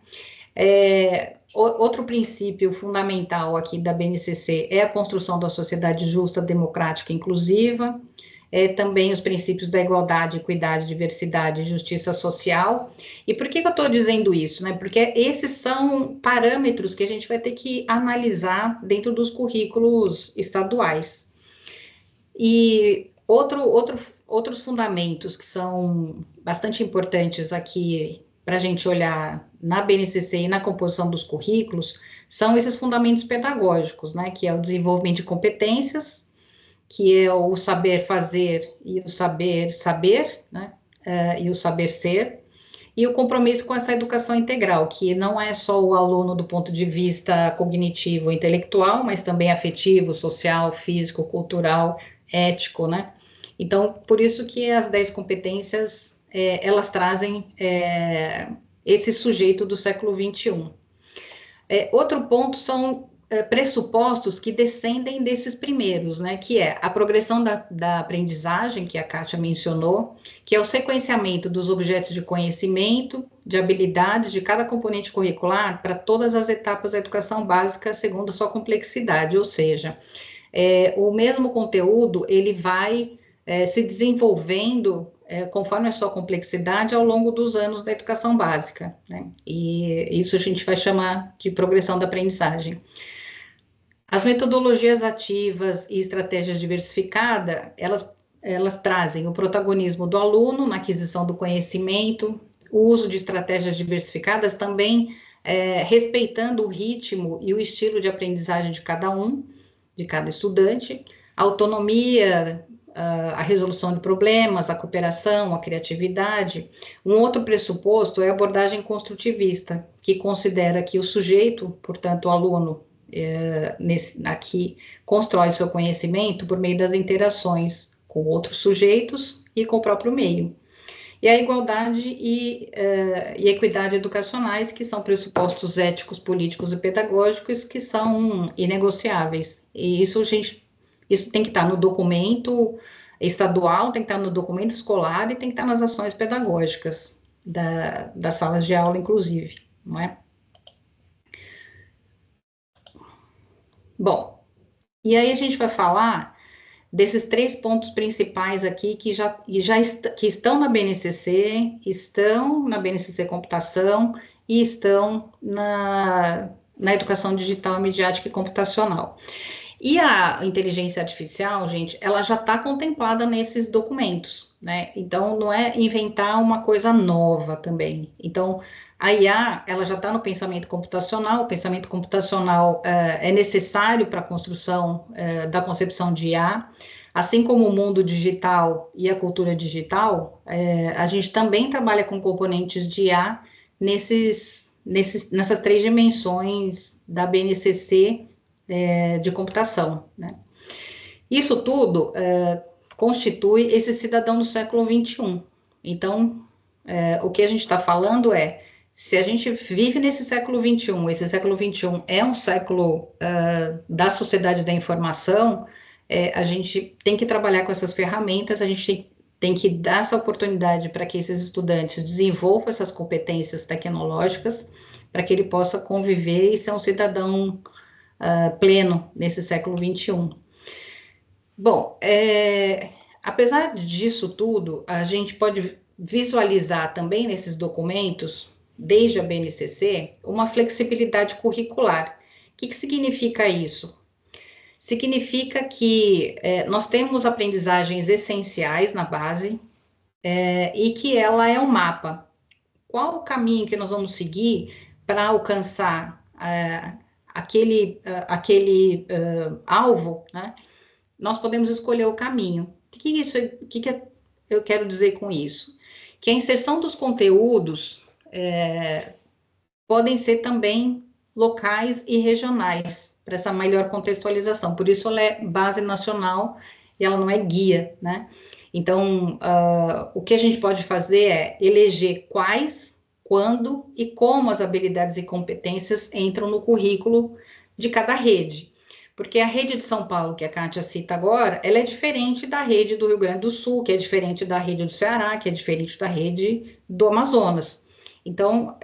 Outro princípio fundamental aqui da BNCC é a construção da sociedade justa, democrática e inclusiva, também os princípios da igualdade, equidade, diversidade e justiça social. E por que eu estou dizendo isso, né? Porque esses são parâmetros que a gente vai ter que analisar dentro dos currículos estaduais. E outros fundamentos que são bastante importantes aqui para a gente olhar na BNCC e na composição dos currículos, são esses fundamentos pedagógicos, né, que é o desenvolvimento de competências, que é o saber fazer e o saber saber, né, e o saber ser, e o compromisso com essa educação integral, que não é só o aluno do ponto de vista cognitivo e intelectual, mas também afetivo, social, físico, cultural, ético, né? Então, por isso que as 10 competências elas trazem esse sujeito do século XXI. Outro ponto são pressupostos que descendem desses primeiros, né, que é a progressão da aprendizagem, que a Kátia mencionou, que é o sequenciamento dos objetos de conhecimento, de habilidades de cada componente curricular para todas as etapas da educação básica, segundo a sua complexidade, ou seja, o mesmo conteúdo, ele vai se desenvolvendo conforme a sua complexidade ao longo dos anos da educação básica, né? E isso a gente vai chamar de progressão da aprendizagem. As metodologias ativas e estratégias diversificadas, elas trazem o protagonismo do aluno na aquisição do conhecimento, o uso de estratégias diversificadas também respeitando o ritmo e o estilo de aprendizagem de cada um, de cada estudante, a autonomia, a resolução de problemas, a cooperação, a criatividade. Um outro pressuposto é a abordagem construtivista, que considera que o sujeito, portanto, o aluno, aqui, constrói seu conhecimento por meio das interações com outros sujeitos e com o próprio meio. E a igualdade e equidade educacionais, que são pressupostos éticos, políticos e pedagógicos que são inegociáveis. E isso tem que estar no documento estadual, tem que estar no documento escolar e tem que estar nas ações pedagógicas das salas de aula, inclusive, não é? Bom, e aí a gente vai falar desses 3 pontos principais aqui que estão na BNCC, estão na BNCC Computação e estão na educação digital, midiática e computacional. E a inteligência artificial, gente, ela já está contemplada nesses documentos, né? Então, não é inventar uma coisa nova também. Então, a IA, ela já está no pensamento computacional, o pensamento computacional é necessário para a construção da concepção de IA, assim como o mundo digital e a cultura digital, a gente também trabalha com componentes de IA nessas 3 dimensões da BNCC de computação, né? Isso tudo constitui esse cidadão do século XXI. Então, o que a gente está falando se a gente vive nesse século XXI, esse século XXI é um século da sociedade da informação, a gente tem que trabalhar com essas ferramentas, a gente tem que dar essa oportunidade para que esses estudantes desenvolvam essas competências tecnológicas, para que ele possa conviver e ser um cidadão pleno nesse século XXI. Bom, apesar disso tudo, a gente pode visualizar também nesses documentos, desde a BNCC, uma flexibilidade curricular. O que significa isso? Significa que nós temos aprendizagens essenciais na base e que ela é um mapa. Qual o caminho que nós vamos seguir para alcançar aquele alvo, né? Nós podemos escolher o caminho. O que eu quero dizer com isso? Que a inserção dos conteúdos podem ser também locais e regionais, para essa melhor contextualização. Por isso ela é base nacional e ela não é guia, né? Então, o que a gente pode fazer é eleger quais, quando e como as habilidades e competências entram no currículo de cada rede. Porque a rede de São Paulo, que a Kátia cita agora, ela é diferente da rede do Rio Grande do Sul, que é diferente da rede do Ceará, que é diferente da rede do Amazonas. Então,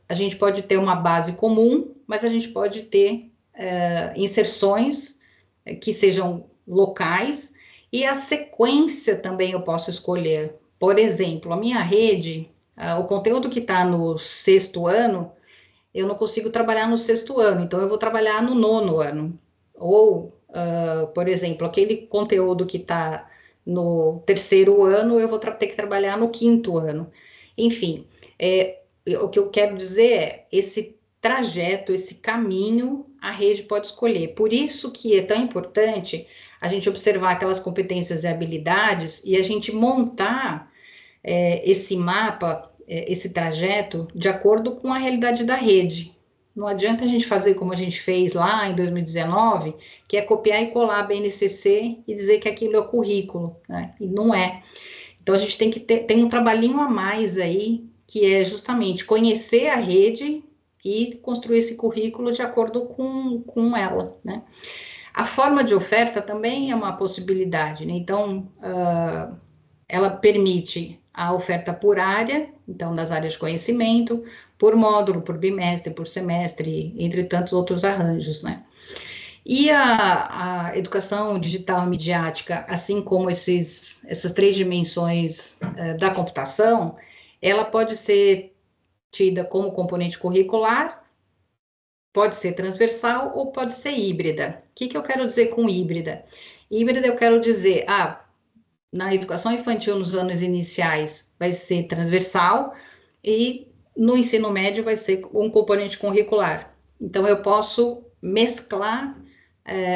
a gente pode ter uma base comum, mas a gente pode ter inserções que sejam locais, e a sequência também eu posso escolher. Por exemplo, a minha rede, o conteúdo que está no 6º ano, eu não consigo trabalhar no 6º ano, então eu vou trabalhar no 9º ano. Ou, por exemplo, aquele conteúdo que está no 3º ano, eu vou ter que trabalhar no 5º ano. Enfim, o que eu quero dizer esse trajeto, esse caminho, a rede pode escolher. Por isso que é tão importante a gente observar aquelas competências e habilidades e a gente montar esse mapa, esse trajeto, de acordo com a realidade da rede. Não adianta a gente fazer como a gente fez lá em 2019, que é copiar e colar a BNCC e dizer que aquilo é o currículo, né? E não é. Então, a gente tem um trabalhinho a mais aí, que é justamente conhecer a rede e construir esse currículo de acordo com ela, né? A forma de oferta também é uma possibilidade, né? Então, ela permite a oferta por área, então, das áreas de conhecimento, por módulo, por bimestre, por semestre, entre tantos outros arranjos, né? E a educação digital e midiática, assim como essas 3 dimensões da computação, ela pode ser tida como componente curricular, pode ser transversal ou pode ser híbrida. O que eu quero dizer com híbrida? Híbrida eu quero dizer, na educação infantil nos anos iniciais vai ser transversal, e no ensino médio vai ser um componente curricular. Então, eu posso mesclar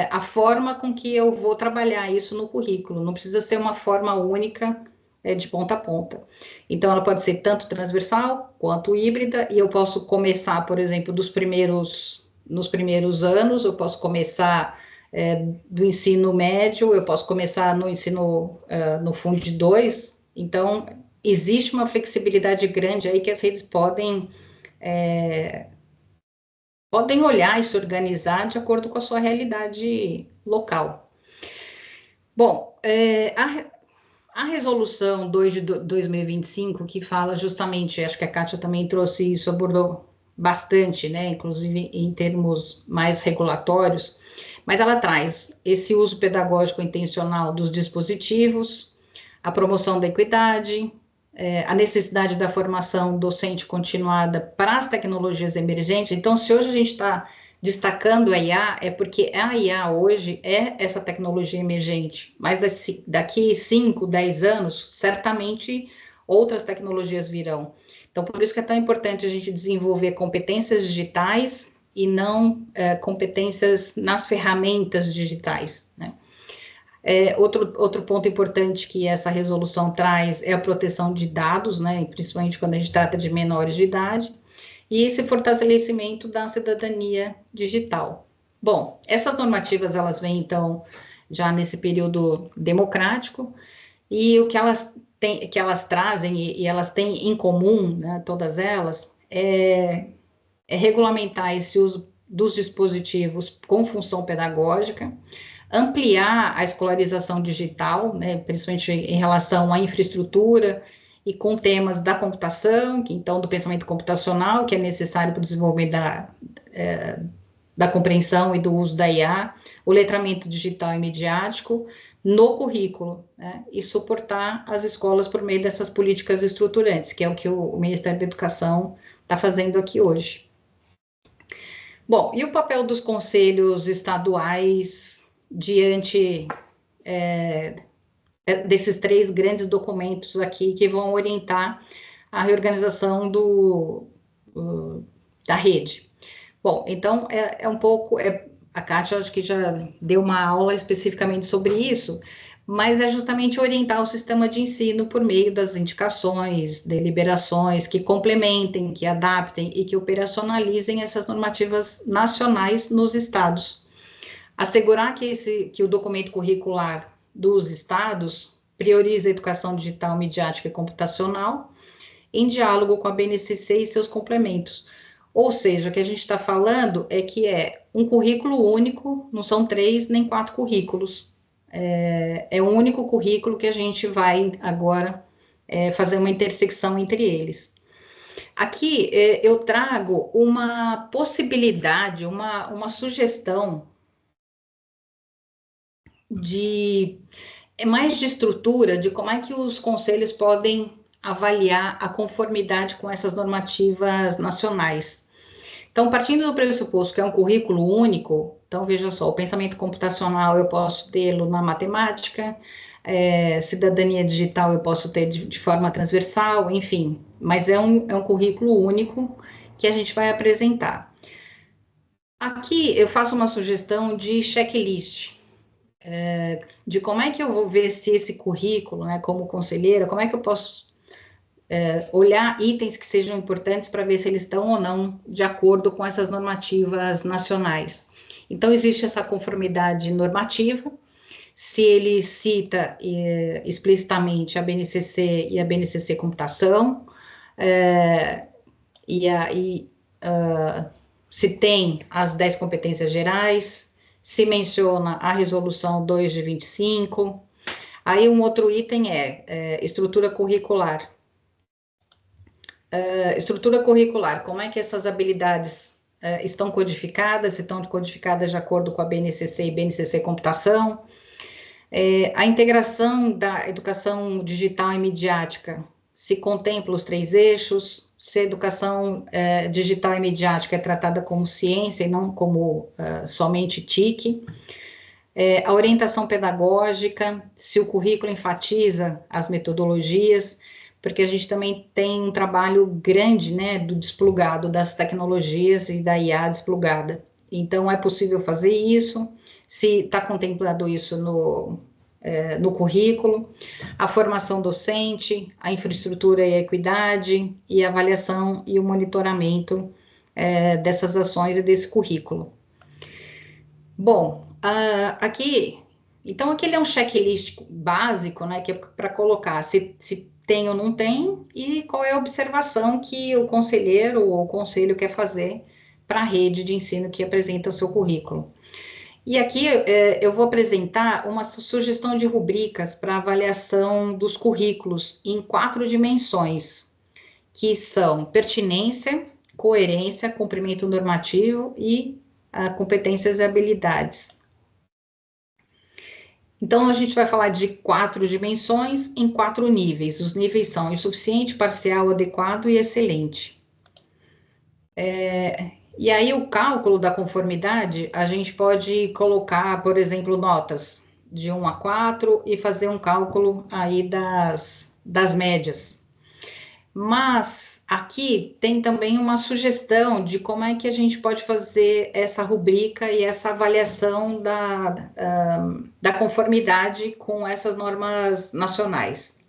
a forma com que eu vou trabalhar isso no currículo, não precisa ser uma forma única de ponta a ponta. Então, ela pode ser tanto transversal quanto híbrida, e eu posso começar, por exemplo, nos primeiros anos, eu posso começar do ensino médio, eu posso começar no ensino, no Fundo 2, então, existe uma flexibilidade grande aí que as redes podem olhar e se organizar de acordo com a sua realidade local. Bom, a resolução 2 de 2025, que fala justamente, acho que a Kátia também trouxe isso, abordou bastante, né, inclusive em termos mais regulatórios, mas ela traz esse uso pedagógico intencional dos dispositivos, a promoção da equidade, a necessidade da formação docente continuada para as tecnologias emergentes. Então, se hoje a gente está destacando a IA, é porque a IA hoje é essa tecnologia emergente, mas daqui 5, 10 anos, certamente outras tecnologias virão. Então, por isso que é tão importante a gente desenvolver competências digitais e não competências nas ferramentas digitais, né? Outro ponto importante que essa resolução traz é a proteção de dados, né, principalmente quando a gente trata de menores de idade, e esse fortalecimento da cidadania digital. Bom, essas normativas, elas vêm, então, já nesse período democrático, e o que elas trazem, e elas têm em comum, né, todas elas, é regulamentar esse uso dos dispositivos com função pedagógica, ampliar a escolarização digital, né, principalmente em relação à infraestrutura e com temas da computação, então do pensamento computacional, que é necessário para o desenvolvimento da compreensão e do uso da IA, o letramento digital e midiático no currículo, né, e suportar as escolas por meio dessas políticas estruturantes, que é o que o Ministério da Educação está fazendo aqui hoje. Bom, e o papel dos conselhos estaduais diante desses 3 grandes documentos aqui que vão orientar a reorganização da rede? Bom, então, um pouco, a Kátia, acho que já deu uma aula especificamente sobre isso, mas é justamente orientar o sistema de ensino por meio das indicações, deliberações que complementem, que adaptem e que operacionalizem essas normativas nacionais nos estados. Assegurar que o documento curricular dos estados priorize a educação digital, midiática e computacional, em diálogo com a BNCC e seus complementos. Ou seja, o que a gente está falando é que é um currículo único, não são 3 nem 4 currículos. É um único currículo que a gente vai agora fazer uma intersecção entre eles. Aqui eu trago uma possibilidade, uma sugestão mais de estrutura, de como é que os conselhos podem avaliar a conformidade com essas normativas nacionais. Então, partindo do pressuposto que é um currículo único, então, veja só, o pensamento computacional eu posso tê-lo na matemática, cidadania digital eu posso ter de forma transversal, enfim, mas é um currículo único que a gente vai apresentar. Aqui eu faço uma sugestão de checklist, de como é que eu vou ver se esse currículo, né, como conselheira, como é que eu posso olhar itens que sejam importantes para ver se eles estão ou não de acordo com essas normativas nacionais. Então, existe essa conformidade normativa, se ele cita explicitamente a BNCC e a BNCC Computação, se tem as 10 competências gerais, se menciona a resolução 2 de 25, aí um outro item estrutura curricular. Estrutura curricular, como é que essas habilidades estão codificadas, se estão codificadas de acordo com a BNCC e BNCC Computação, a integração da educação digital e midiática, se contempla os 3 eixos, se a educação digital e midiática é tratada como ciência e não como somente TIC, a orientação pedagógica, se o currículo enfatiza as metodologias, porque a gente também tem um trabalho grande, né, do desplugado das tecnologias e da IA desplugada. Então, é possível fazer isso, se está contemplado isso no currículo, a formação docente, a infraestrutura e a equidade, e a avaliação e o monitoramento dessas ações e desse currículo. Bom, aqui, então aqui ele é um checklist básico, né, que é para colocar se tem ou não tem, e qual é a observação que o conselheiro ou o conselho quer fazer para a rede de ensino que apresenta o seu currículo. E aqui eu vou apresentar uma sugestão de rubricas para avaliação dos currículos em 4 dimensões, que são pertinência, coerência, cumprimento normativo e competências e habilidades. Então, a gente vai falar de 4 dimensões em 4 níveis. Os níveis são insuficiente, parcial, adequado e excelente. E aí, o cálculo da conformidade, a gente pode colocar, por exemplo, notas de 1 a 4 e fazer um cálculo aí das médias. Mas aqui tem também uma sugestão de como é que a gente pode fazer essa rubrica e essa avaliação da conformidade com essas normas nacionais.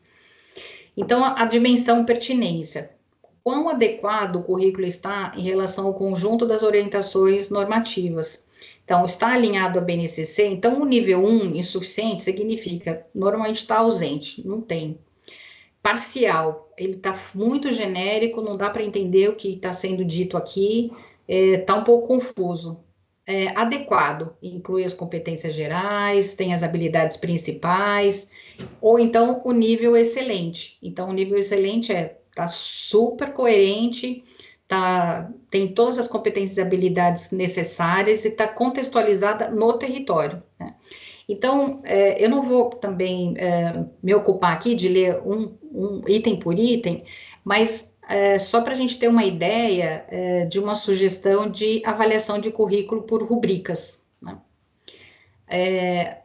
Então, a dimensão pertinência. Quão adequado o currículo está em relação ao conjunto das orientações normativas? Então, está alinhado à BNCC? Então, o nível 1, insuficiente, significa normalmente está ausente, não tem. Parcial, ele está muito genérico, não dá para entender o que está sendo dito aqui, está um pouco confuso. Adequado, inclui as competências gerais, tem as habilidades principais, ou então o nível excelente. Então, o nível excelente está super coerente, tem todas as competências e habilidades necessárias e está contextualizada no território, né? Então, eu não vou também me ocupar aqui de ler um item por item, mas só para a gente ter uma ideia de uma sugestão de avaliação de currículo por rubricas, né?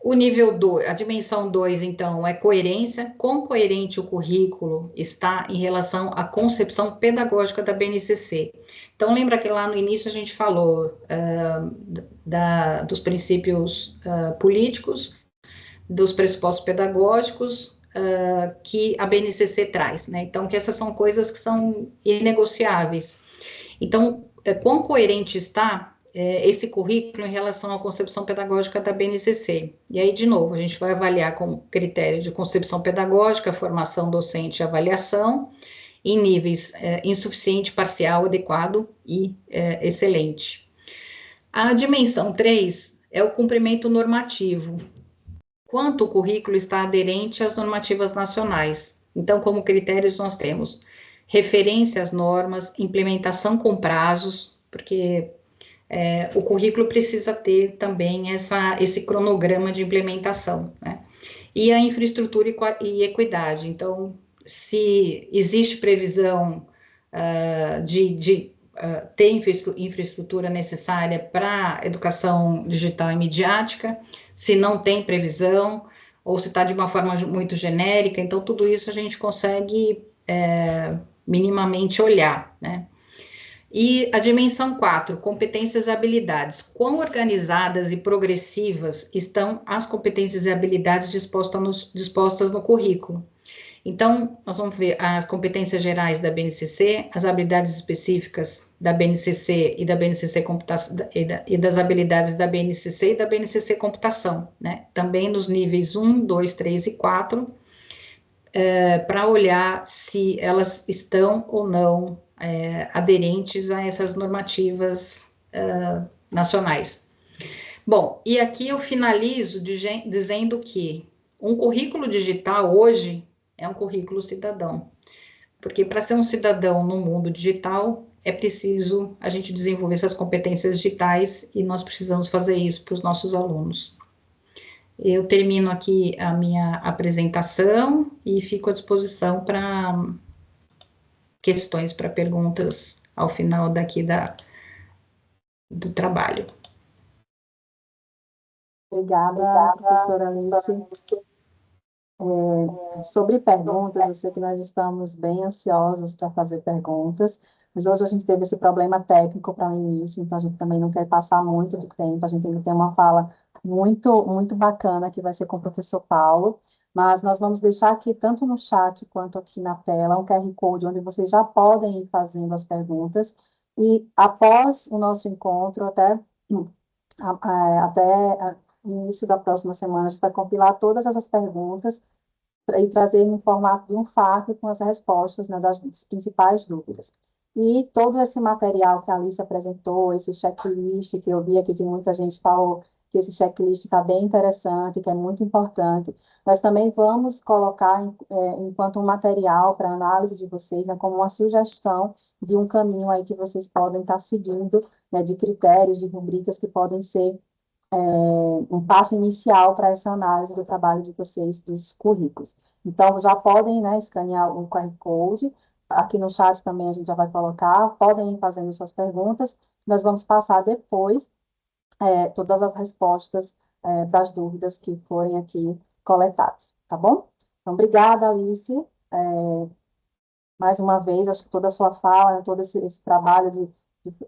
O nível 2, a dimensão 2, então, é coerência. Quão coerente o currículo está em relação à concepção pedagógica da BNCC? Então, lembra que lá no início a gente falou dos princípios políticos, dos pressupostos pedagógicos que a BNCC traz, né? Então, que essas são coisas que são inegociáveis. Então, quão coerente está esse currículo em relação à concepção pedagógica da BNCC? E aí, de novo, a gente vai avaliar com critério de concepção pedagógica, formação docente e avaliação, em níveis insuficiente, parcial, adequado e excelente. A dimensão 3 é o cumprimento normativo. Quanto o currículo está aderente às normativas nacionais? Então, como critérios, nós temos referência às normas, implementação com prazos, porque o currículo precisa ter também esse cronograma de implementação, né? E a infraestrutura e equidade. Então, se existe previsão de ter infraestrutura necessária para educação digital e midiática, se não tem previsão, ou se está de uma forma muito genérica, então tudo isso a gente consegue minimamente olhar, né? E a dimensão 4, competências e habilidades. Quão organizadas e progressivas estão as competências e habilidades dispostas no currículo? Então, nós vamos ver as competências gerais da BNCC, as habilidades específicas da BNCC e da BNCC Computação, e das habilidades da BNCC e da BNCC Computação, né? Também nos níveis 1, 2, 3 e 4, para olhar se elas estão ou não aderentes a essas normativas nacionais. Bom, e aqui eu finalizo dizendo que um currículo digital hoje é um currículo cidadão, porque para ser um cidadão no mundo digital é preciso a gente desenvolver essas competências digitais e nós precisamos fazer isso para os nossos alunos. Eu termino aqui a minha apresentação e fico à disposição para questões, para perguntas ao final daqui do trabalho. Obrigada, professora Alice. Sobre perguntas, eu sei que nós estamos bem ansiosos para fazer perguntas, mas hoje a gente teve esse problema técnico para o início, então a gente também não quer passar muito do tempo, a gente ainda tem uma fala muito bacana que vai ser com o professor Paulo, mas nós vamos deixar aqui, tanto no chat quanto aqui na tela, um QR Code onde vocês já podem ir fazendo as perguntas, e após o nosso encontro, até o início da próxima semana, a gente vai compilar todas essas perguntas e trazer no formato de um FAQ com as respostas, né, das principais dúvidas. E todo esse material que a Alice apresentou, esse checklist que eu vi aqui, que muita gente falou que esse checklist está bem interessante, que é muito importante, nós também vamos colocar enquanto um material para análise de vocês, né, como uma sugestão de um caminho aí que vocês podem estar seguindo, né, de critérios, de rubricas que podem ser um passo inicial para essa análise do trabalho de vocês, dos currículos. Então, já podem, né, escanear o QR Code, aqui no chat também a gente já vai colocar, podem ir fazendo suas perguntas, nós vamos passar depois todas as respostas para as dúvidas que forem aqui coletadas, tá bom? Então, obrigada, Alice, mais uma vez, acho que toda a sua fala, né, todo esse trabalho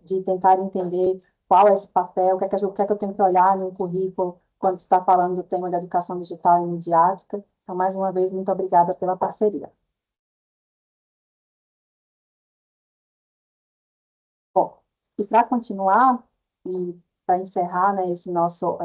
de tentar entender qual é esse papel, o que é que eu tenho que olhar no currículo quando se está falando do tema da educação digital e midiática. Então, mais uma vez, muito obrigada pela parceria. Bom, e para continuar, e para encerrar, né, esse nosso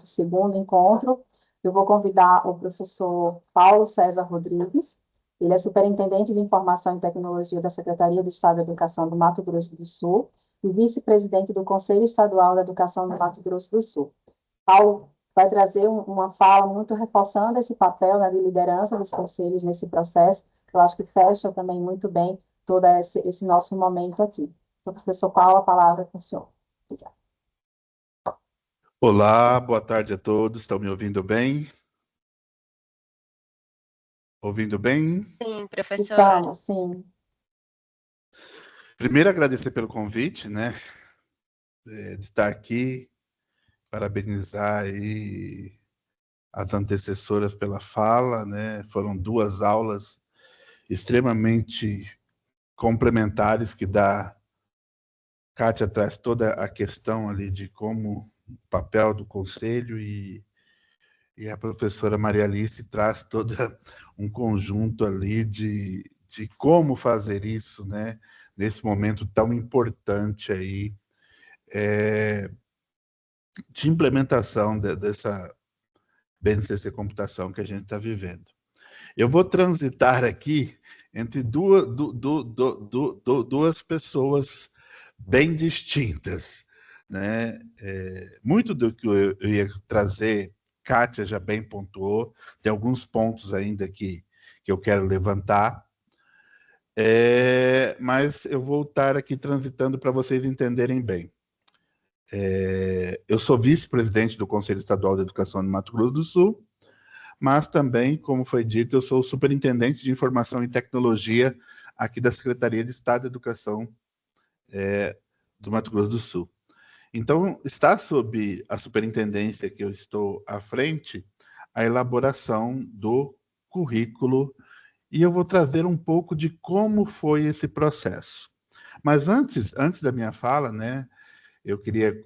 segundo encontro, eu vou convidar o professor Paulo César Rodrigues. Ele é superintendente de Informação e Tecnologia da Secretaria de Estado da Educação do Mato Grosso do Sul e vice-presidente do Conselho Estadual da Educação do Mato Grosso do Sul. Paulo vai trazer uma fala muito reforçando esse papel, né, de liderança dos conselhos nesse processo, que eu acho que fecha também muito bem todo esse nosso momento aqui. Então, professor Paulo, a palavra é com o senhor. Obrigada. Olá, boa tarde a todos. Estão me ouvindo bem? Ouvindo bem? Sim, professor. Estamos, sim. Primeiro, agradecer pelo convite, né, de estar aqui, parabenizar aí as antecessoras pela fala, né, foram 2 aulas extremamente complementares que Kátia traz toda a questão ali de como o papel do conselho e a professora Maria Alice traz todo um conjunto ali de como fazer isso, né, nesse momento tão importante aí de implementação dessa BNCC Computação que a gente está vivendo. Eu vou transitar aqui entre duas pessoas bem distintas, né? Muito do que eu ia trazer, Kátia já bem pontuou, tem alguns pontos ainda que eu quero levantar, mas eu vou estar aqui transitando para vocês entenderem bem. Eu sou vice-presidente do Conselho Estadual de Educação do Mato Grosso do Sul, mas também, como foi dito, eu sou o superintendente de Informação e Tecnologia aqui da Secretaria de Estado de Educação do Mato Grosso do Sul. Então, está sob a superintendência que eu estou à frente a elaboração do currículo e eu vou trazer um pouco de como foi esse processo. Mas antes da minha fala, né, eu queria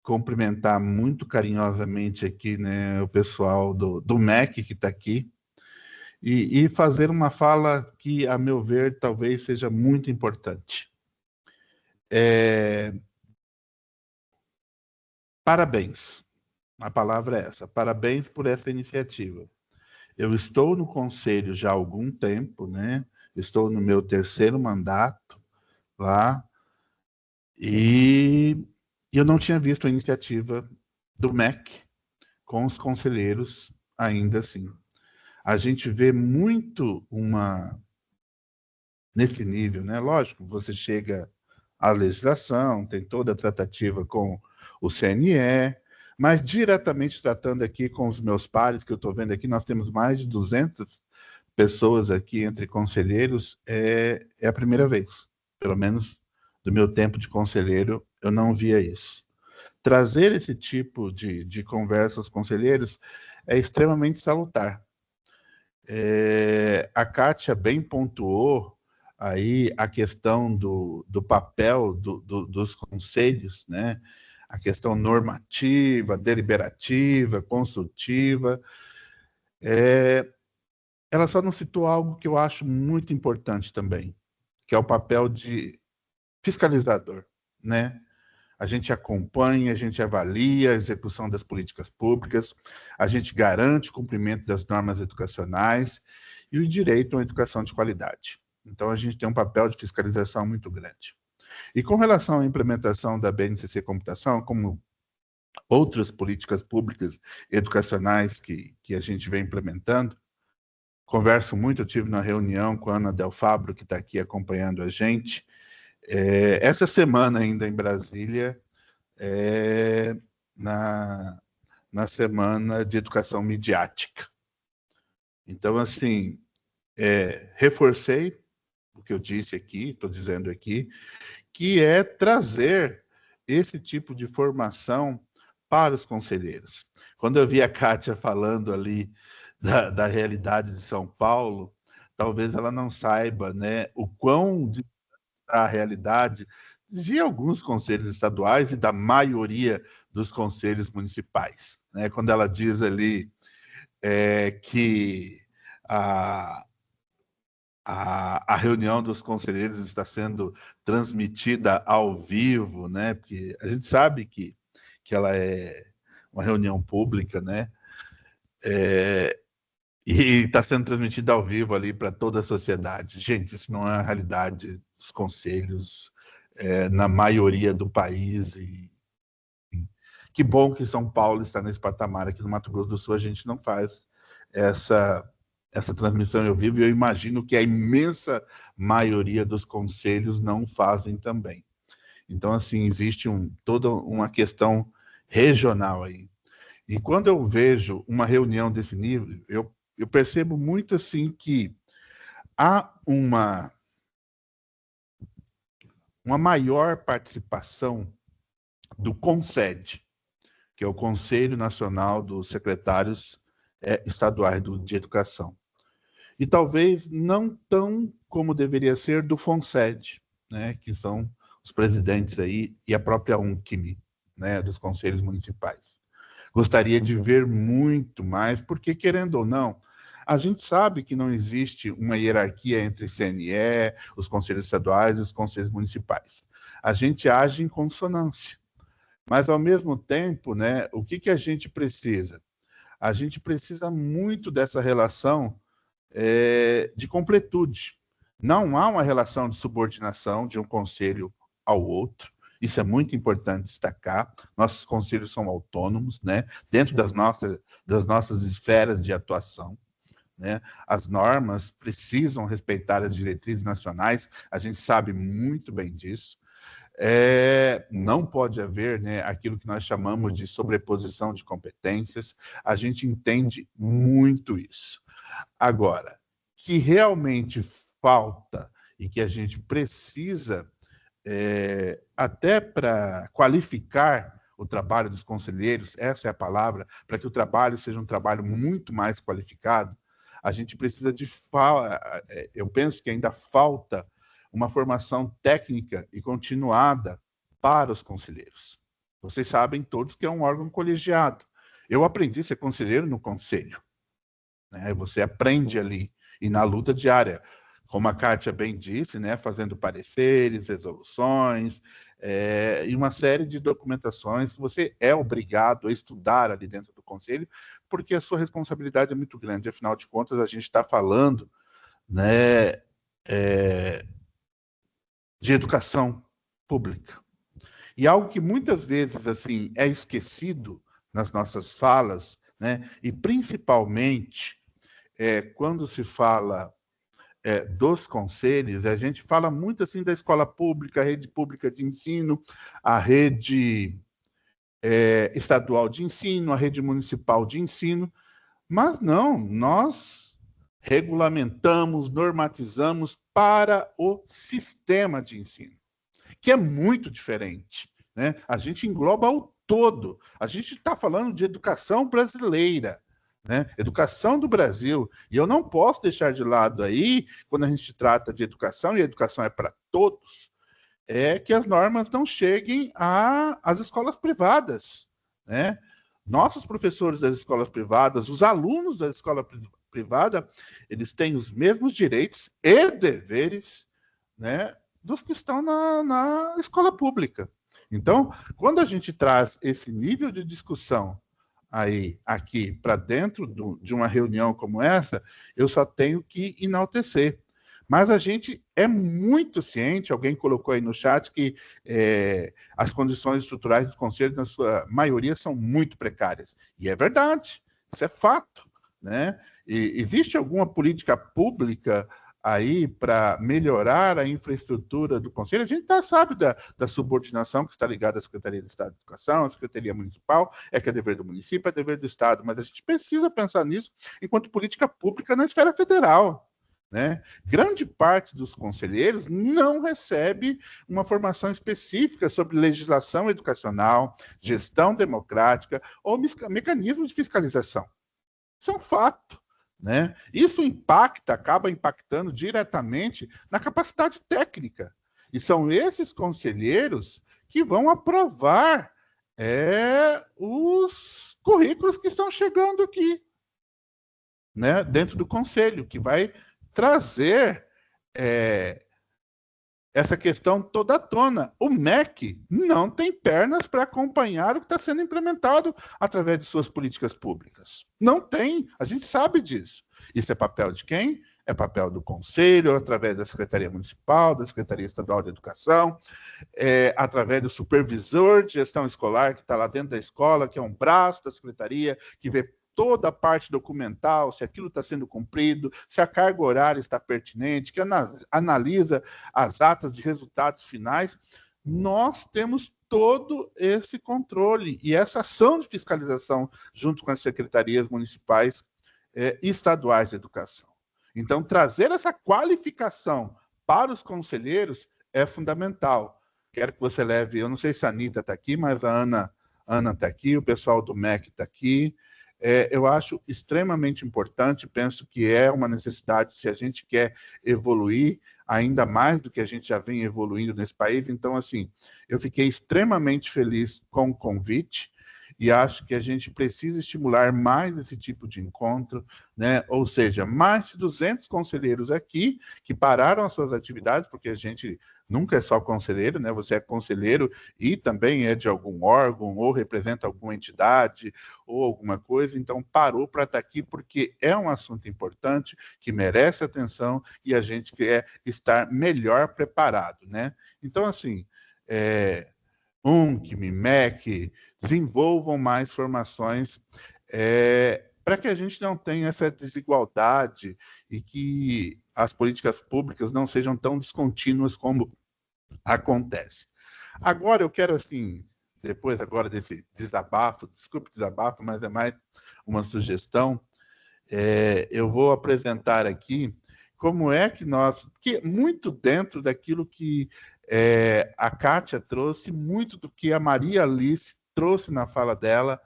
cumprimentar muito carinhosamente aqui, né, o pessoal do MEC que está aqui e fazer uma fala que, a meu ver, talvez seja muito importante. Parabéns, a palavra é essa, parabéns por essa iniciativa. Eu estou no conselho já há algum tempo, né? Estou no meu 3º mandato lá e eu não tinha visto a iniciativa do MEC com os conselheiros ainda assim. A gente vê muito nesse nível, né? Lógico, você chega à legislação, tem toda a tratativa com o CNE, mas diretamente tratando aqui com os meus pares, que eu estou vendo aqui, nós temos mais de 200 pessoas aqui entre conselheiros, é a primeira vez. Pelo menos do meu tempo de conselheiro, eu não via isso. Trazer esse tipo de conversa aos conselheiros é extremamente salutar. A Kátia bem pontuou aí a questão do papel dos conselhos, né? A questão normativa, deliberativa, consultiva. Ela só não citou algo que eu acho muito importante também, que é o papel de fiscalizador, né? A gente acompanha, a gente avalia a execução das políticas públicas, a gente garante o cumprimento das normas educacionais e o direito a uma educação de qualidade. Então, a gente tem um papel de fiscalização muito grande. E com relação à implementação da BNCC Computação, como outras políticas públicas educacionais que a gente vem implementando, converso muito, eu tive na reunião com a Ana Del Fabro, que está aqui acompanhando a gente, essa semana ainda em Brasília, na Semana de Educação Midiática. Então, assim, reforcei o que eu disse aqui, estou dizendo aqui, que é trazer esse tipo de formação para os conselheiros. Quando eu vi a Kátia falando ali da realidade de São Paulo, talvez ela não saiba, né, o quão a realidade de alguns conselhos estaduais e da maioria dos conselhos municipais, né? Quando ela diz ali que a reunião dos conselheiros está sendo transmitida ao vivo, né? Porque a gente sabe que ela é uma reunião pública, né? E está sendo transmitida ao vivo ali para toda a sociedade. Gente, isso não é a realidade dos conselhos na maioria do país. E que bom que São Paulo está nesse patamar. Aqui no Mato Grosso do Sul a gente não faz essa transmissão ao vivo, e eu imagino que a imensa maioria dos conselhos não fazem também. Então, assim, existe toda uma questão regional aí. E quando eu vejo uma reunião desse nível, eu percebo muito assim que há uma maior participação do CONSED, que é o Conselho Nacional dos Secretários Estaduais de Educação. E talvez não tão como deveria ser do FONSED, né, que são os presidentes aí, e a própria UNCM, né, dos conselhos municipais. Gostaria de ver muito mais, porque, querendo ou não, a gente sabe que não existe uma hierarquia entre CNE, os conselhos estaduais e os conselhos municipais. A gente age em consonância. Mas, ao mesmo tempo, né, o que a gente precisa? A gente precisa muito dessa relação de completude. Não há uma relação de subordinação de um conselho ao outro. Isso é muito importante destacar. Nossos conselhos são autônomos, né, dentro das nossas esferas de atuação, né? As normas precisam respeitar as diretrizes nacionais, a gente sabe muito bem disso. Não pode haver, né, aquilo que nós chamamos de sobreposição de competências, a gente entende muito isso. Agora, que realmente falta e que a gente precisa, até para qualificar o trabalho dos conselheiros, essa é a palavra, para que o trabalho seja um trabalho muito mais qualificado, a gente precisa eu penso que ainda falta uma formação técnica e continuada para os conselheiros. Vocês sabem todos que é um órgão colegiado. Eu aprendi a ser conselheiro no conselho, né? Você aprende ali, e na luta diária, como a Kátia bem disse, né, fazendo pareceres, resoluções, e uma série de documentações que você é obrigado a estudar ali dentro do conselho, porque a sua responsabilidade é muito grande. Afinal de contas, a gente está falando, né, de educação pública. E algo que muitas vezes assim é esquecido nas nossas falas, né, e principalmente quando se fala dos conselhos, a gente fala muito assim da escola pública, a rede pública de ensino, a rede estadual de ensino, a rede municipal de ensino, mas não, nós regulamentamos, normatizamos para o sistema de ensino, que é muito diferente, né? A gente engloba o todo, a gente está falando de educação brasileira, né? Educação do Brasil. E eu não posso deixar de lado aí, quando a gente trata de educação, e a educação é para todos, é que as normas não cheguem às escolas privadas, né? Nossos professores das escolas privadas, os alunos da escola privada, eles têm os mesmos direitos e deveres, né, dos que estão na escola pública. Então, quando a gente traz esse nível de discussão aí aqui para dentro de uma reunião como essa, eu só tenho que enaltecer. Mas a gente é muito ciente, alguém colocou aí no chat que as condições estruturais dos conselhos, na sua maioria, são muito precárias. E é verdade, isso é fato, né? E existe alguma política pública aí para melhorar a infraestrutura do Conselho? A gente sabe da subordinação que está ligada à Secretaria de Estado de Educação, à Secretaria Municipal, que é dever do município, é dever do Estado, mas a gente precisa pensar nisso enquanto política pública na esfera federal. Né? Grande parte dos conselheiros não recebe uma formação específica sobre legislação educacional, gestão democrática ou mecanismo de fiscalização. Isso é um fato. Né? Isso acaba impactando diretamente na capacidade técnica. E são esses conselheiros que vão aprovar os currículos que estão chegando aqui, né? Dentro do conselho, que vai trazer essa questão toda à tona. O MEC não tem pernas para acompanhar o que está sendo implementado através de suas políticas públicas. Não tem, a gente sabe disso. Isso é papel de quem? É papel do Conselho, através da Secretaria Municipal, da Secretaria Estadual de Educação, através do supervisor de gestão escolar, que está lá dentro da escola, que é um braço da Secretaria, que vê toda a parte documental, se aquilo está sendo cumprido, se a carga horária está pertinente, que analisa as atas de resultados finais. Nós temos todo esse controle e essa ação de fiscalização junto com as secretarias municipais e estaduais de educação. Então, trazer essa qualificação para os conselheiros é fundamental. Quero que você leve, eu não sei se a Anitta está aqui, mas a Ana está aqui, o pessoal do MEC está aqui. Eu acho extremamente importante, penso que é uma necessidade se a gente quer evoluir ainda mais do que a gente já vem evoluindo nesse país. Então, assim, eu fiquei extremamente feliz com o convite e acho que a gente precisa estimular mais esse tipo de encontro, né? Ou seja, mais de 200 conselheiros aqui que pararam as suas atividades, porque a gente nunca é só conselheiro, né? Você é conselheiro e também é de algum órgão ou representa alguma entidade ou alguma coisa, então parou para estar aqui porque é um assunto importante, que merece atenção e a gente quer estar melhor preparado, né? Então, assim, UNCM, MEC, desenvolvam mais formações para que a gente não tenha essa desigualdade e que as políticas públicas não sejam tão descontínuas como acontece. Agora eu quero, assim, depois agora desse desabafo, desculpe o desabafo, mas é mais uma sugestão, eu vou apresentar aqui como é que nós, que muito dentro daquilo que a Kátia trouxe, muito do que a Maria Alice trouxe na fala dela,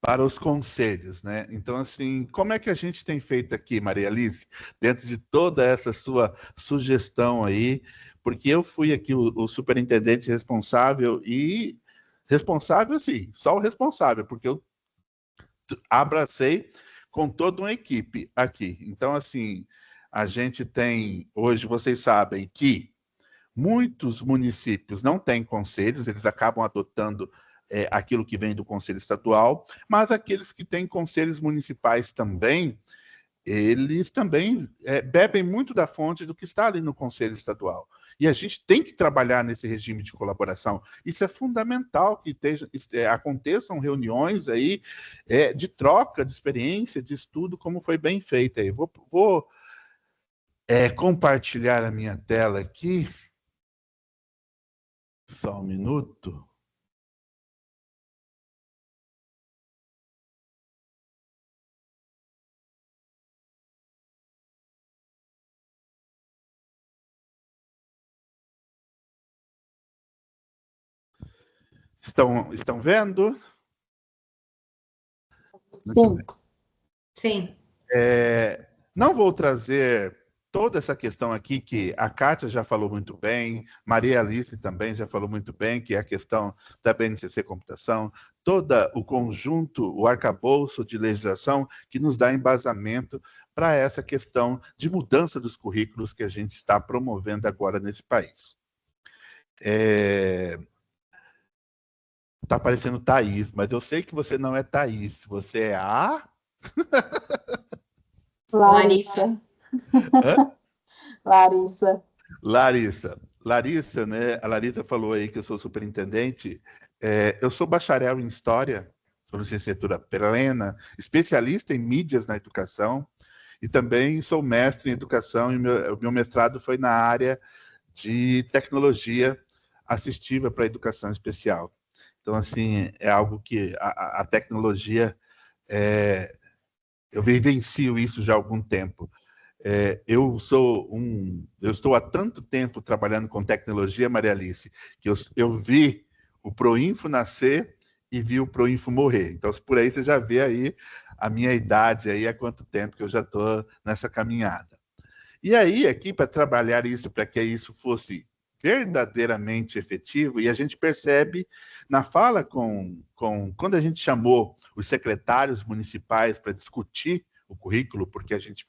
para os conselhos, né? Então, assim, como é que a gente tem feito aqui, Maria Alice, dentro de toda essa sua sugestão aí, porque eu fui aqui o superintendente responsável e responsável, sim, só o responsável, porque eu abracei com toda uma equipe aqui. Então, assim, a gente tem, hoje vocês sabem que muitos municípios não têm conselhos, eles acabam adotando aquilo que vem do Conselho Estadual, mas aqueles que têm conselhos municipais também, eles também bebem muito da fonte do que está ali no Conselho Estadual. E a gente tem que trabalhar nesse regime de colaboração. Isso é fundamental que aconteçam reuniões aí de troca de experiência, de estudo, como foi bem feito aí. Vou compartilhar a minha tela aqui. Só um minuto. Estão vendo? Sim. Sim. Não vou trazer toda essa questão aqui que a Kátia já falou muito bem, Maria Alice também já falou muito bem, que é a questão da BNCC Computação, todo o conjunto, o arcabouço de legislação que nos dá embasamento para essa questão de mudança dos currículos que a gente está promovendo agora nesse país. Está parecendo Thaís, mas eu sei que você não é Thaís, você é a... Larissa. Larissa, né? A Larissa falou aí que eu sou superintendente. Eu sou bacharel em História, sou licenciatura plena, especialista em mídias na educação e também sou mestre em Educação e o meu mestrado foi na área de Tecnologia Assistiva para Educação Especial. Então, assim, é algo que a tecnologia, eu vivencio isso já há algum tempo. Eu estou há tanto tempo trabalhando com tecnologia, Maria Alice, que eu vi o Proinfo nascer e vi o Proinfo morrer. Então, por aí você já vê aí a minha idade, aí há quanto tempo que eu já estou nessa caminhada. E aí, aqui, para trabalhar isso, para que isso fosse verdadeiramente efetivo, e a gente percebe na fala quando a gente chamou os secretários municipais para discutir o currículo, porque a gente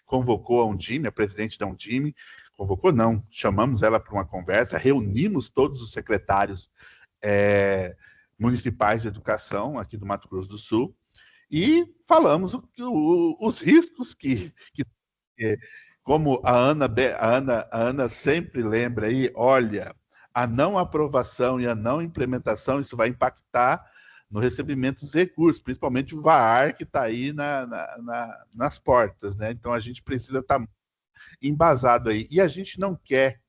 convocou a Undime, a presidente da Undime, convocou não, chamamos ela para uma conversa, reunimos todos os secretários municipais de educação aqui do Mato Grosso do Sul e falamos os riscos que como a Ana sempre lembra aí, olha, a não aprovação e a não implementação, isso vai impactar no recebimento dos recursos, principalmente o VAR que está aí nas portas, né? Então a gente precisa estar embasado aí. E a gente não quer,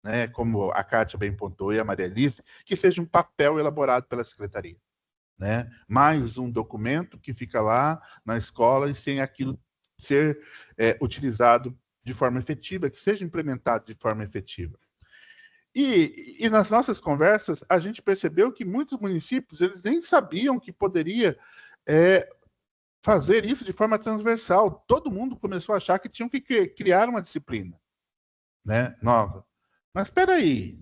né, como a Kátia bem pontuou e a Maria Alice, que seja um papel elaborado pela Secretaria, né? Mais um documento que fica lá na escola e sem aquilo ser utilizado de forma efetiva, que seja implementado de forma efetiva. E nas nossas conversas, a gente percebeu que muitos municípios eles nem sabiam que poderia fazer isso de forma transversal. Todo mundo começou a achar que tinham que criar uma disciplina, né, nova. Mas espera aí,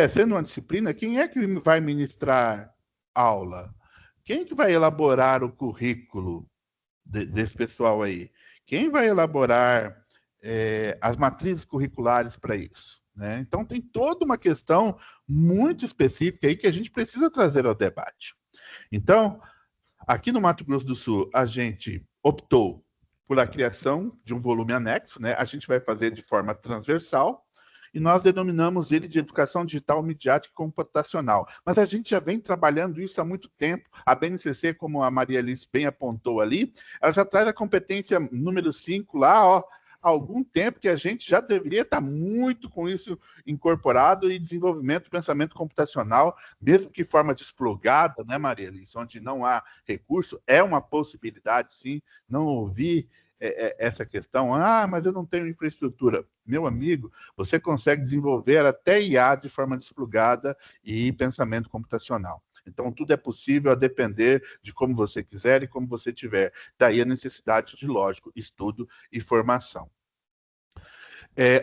sendo uma disciplina, quem é que vai ministrar aula? Quem que vai elaborar o currículo desse pessoal aí? Quem vai elaborar as matrizes curriculares para isso, né? Então, tem toda uma questão muito específica aí que a gente precisa trazer ao debate. Então, aqui no Mato Grosso do Sul, a gente optou por a criação de um volume anexo, né? A gente vai fazer de forma transversal, e nós denominamos ele de Educação Digital, Midiática e Computacional. Mas a gente já vem trabalhando isso há muito tempo. A BNCC, como a Maria Alice bem apontou ali, ela já traz a competência número 5 lá, ó, há algum tempo que a gente já deveria estar muito com isso incorporado e desenvolvimento do pensamento computacional, mesmo que de forma desplugada, né, Maria Alice, onde não há recurso, é uma possibilidade, sim, não ouvir essa questão, mas eu não tenho infraestrutura. Meu amigo, você consegue desenvolver até IA de forma desplugada e pensamento computacional. Então, tudo é possível a depender de como você quiser e como você tiver. Daí a necessidade de, lógico, estudo e formação.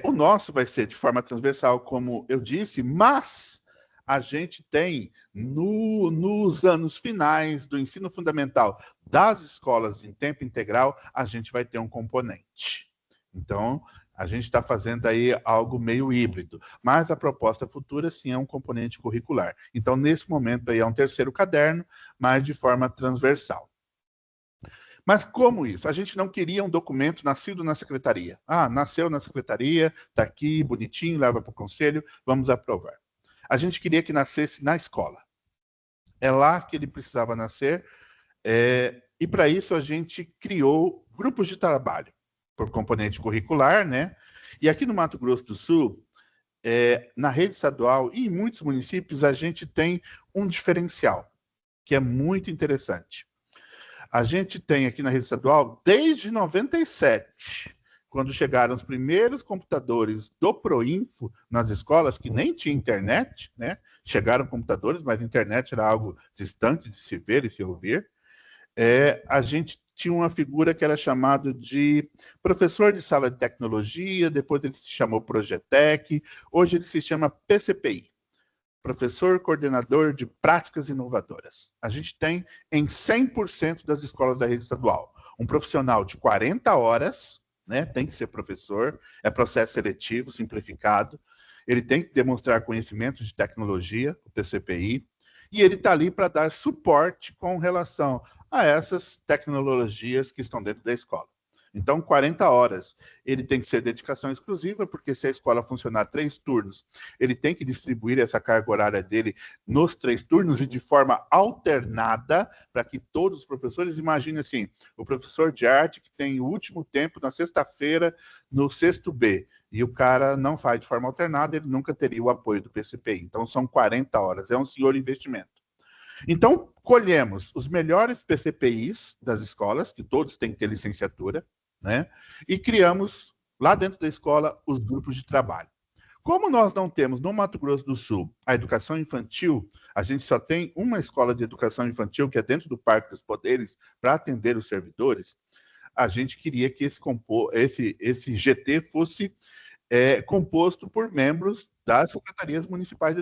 O nosso vai ser de forma transversal, como eu disse, mas a gente tem, nos anos finais do ensino fundamental das escolas em tempo integral, a gente vai ter um componente. Então, a gente está fazendo aí algo meio híbrido, mas a proposta futura, sim, é um componente curricular. Então, nesse momento aí é um terceiro caderno, mas de forma transversal. Mas como isso? A gente não queria um documento nascido na secretaria. Nasceu na secretaria, está aqui, bonitinho, leva para o conselho, vamos aprovar. A gente queria que nascesse na escola. É lá que ele precisava nascer, e para isso a gente criou grupos de trabalho, por componente curricular, né? E aqui no Mato Grosso do Sul, na rede estadual e em muitos municípios, a gente tem um diferencial, que é muito interessante. A gente tem aqui na rede estadual, desde 97, quando chegaram os primeiros computadores do Proinfo nas escolas, que nem tinha internet, né? Chegaram computadores, mas a internet era algo distante de se ver e se ouvir. A gente tinha uma figura que era chamado de professor de sala de tecnologia, depois ele se chamou Progetec, hoje ele se chama PCPI, professor coordenador de práticas inovadoras. A gente tem em 100% das escolas da rede estadual um profissional de 40 horas, né, tem que ser professor, é processo seletivo, simplificado, ele tem que demonstrar conhecimento de tecnologia, o PCPI, e ele está ali para dar suporte com relação a essas tecnologias que estão dentro da escola. Então, 40 horas. Ele tem que ser dedicação exclusiva, porque se a escola funcionar 3 turnos, ele tem que distribuir essa carga horária dele nos 3 turnos e de forma alternada, para que todos os professores, imaginem assim, o professor de arte que tem o último tempo na sexta-feira no 6º B, e o cara não faz de forma alternada, ele nunca teria o apoio do PCPI. Então, são 40 horas. É um senhor investimento. Então, colhemos os melhores PCPIs das escolas, que todos têm que ter licenciatura, né? E criamos, lá dentro da escola, os grupos de trabalho. Como nós não temos, no Mato Grosso do Sul, a educação infantil, a gente só tem uma escola de educação infantil, que é dentro do Parque dos Poderes, para atender os servidores, a gente queria que esse GT fosse composto por membros das secretarias municipais de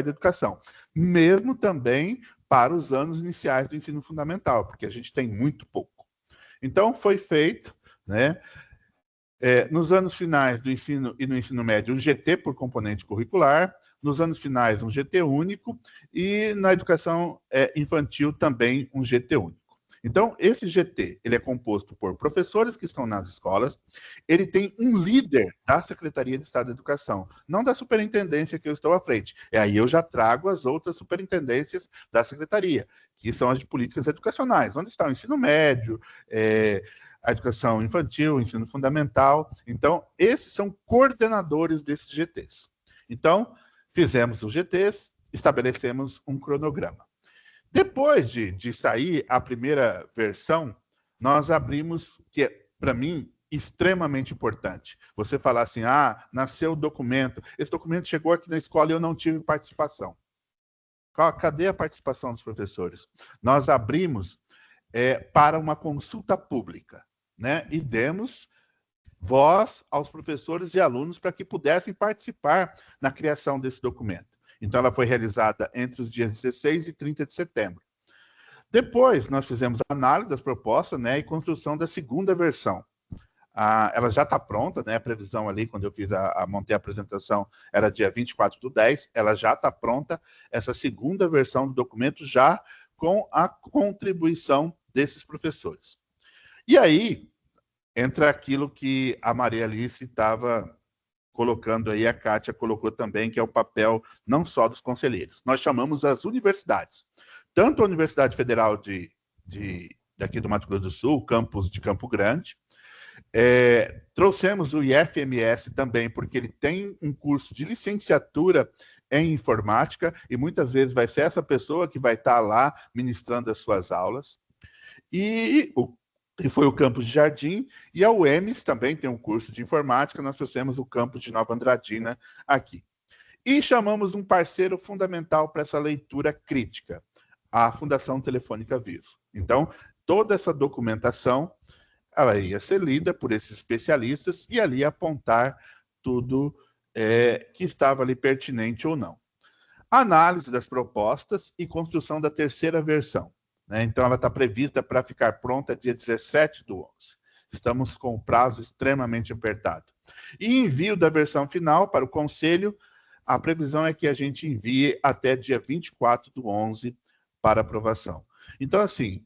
educação, mesmo também para os anos iniciais do ensino fundamental, porque a gente tem muito pouco. Então, foi feito, né, nos anos finais do ensino e no ensino médio, um GT por componente curricular, nos anos finais, um GT único, e na educação infantil também um GT único. Então, esse GT, ele é composto por professores que estão nas escolas, ele tem um líder da Secretaria de Estado da Educação, não da superintendência que eu estou à frente. E aí eu já trago as outras superintendências da Secretaria, que são as de políticas educacionais, onde está o ensino médio, a educação infantil, o ensino fundamental. Então, esses são coordenadores desses GTs. Então, fizemos os GTs, estabelecemos um cronograma. Depois de sair a primeira versão, nós abrimos, que é, para mim, extremamente importante. Você falar assim, nasceu o documento, esse documento chegou aqui na escola e eu não tive participação. Cadê a participação dos professores? Nós abrimos para uma consulta pública, né? E demos voz aos professores e alunos para que pudessem participar na criação desse documento. Então, ela foi realizada entre os dias 16 e 30 de setembro. Depois, nós fizemos a análise das propostas, né, e construção da segunda versão. Ela já está pronta, né, a previsão ali, quando eu montei a apresentação, era dia 24/10, ela já está pronta, essa segunda versão do documento, já com a contribuição desses professores. E aí, entra aquilo que a Maria Alice estava colocando aí, a Kátia colocou também, que é o papel não só dos conselheiros. Nós chamamos as universidades. Tanto a Universidade Federal daqui do Mato Grosso do Sul, campus de Campo Grande, trouxemos o IFMS também, porque ele tem um curso de licenciatura em informática, e muitas vezes vai ser essa pessoa que vai estar lá ministrando as suas aulas. E foi o campus de Jardim, e a UEMS também tem um curso de informática, nós trouxemos o campus de Nova Andradina aqui. E chamamos um parceiro fundamental para essa leitura crítica, a Fundação Telefônica Vivo. Então, toda essa documentação, ela ia ser lida por esses especialistas e ali apontar tudo que estava ali pertinente ou não. Análise das propostas e construção da terceira versão. Então, ela está prevista para ficar pronta dia 17/11. Estamos com o prazo extremamente apertado. E envio da versão final para o Conselho, a previsão é que a gente envie até dia 24/11 para aprovação. Então, assim,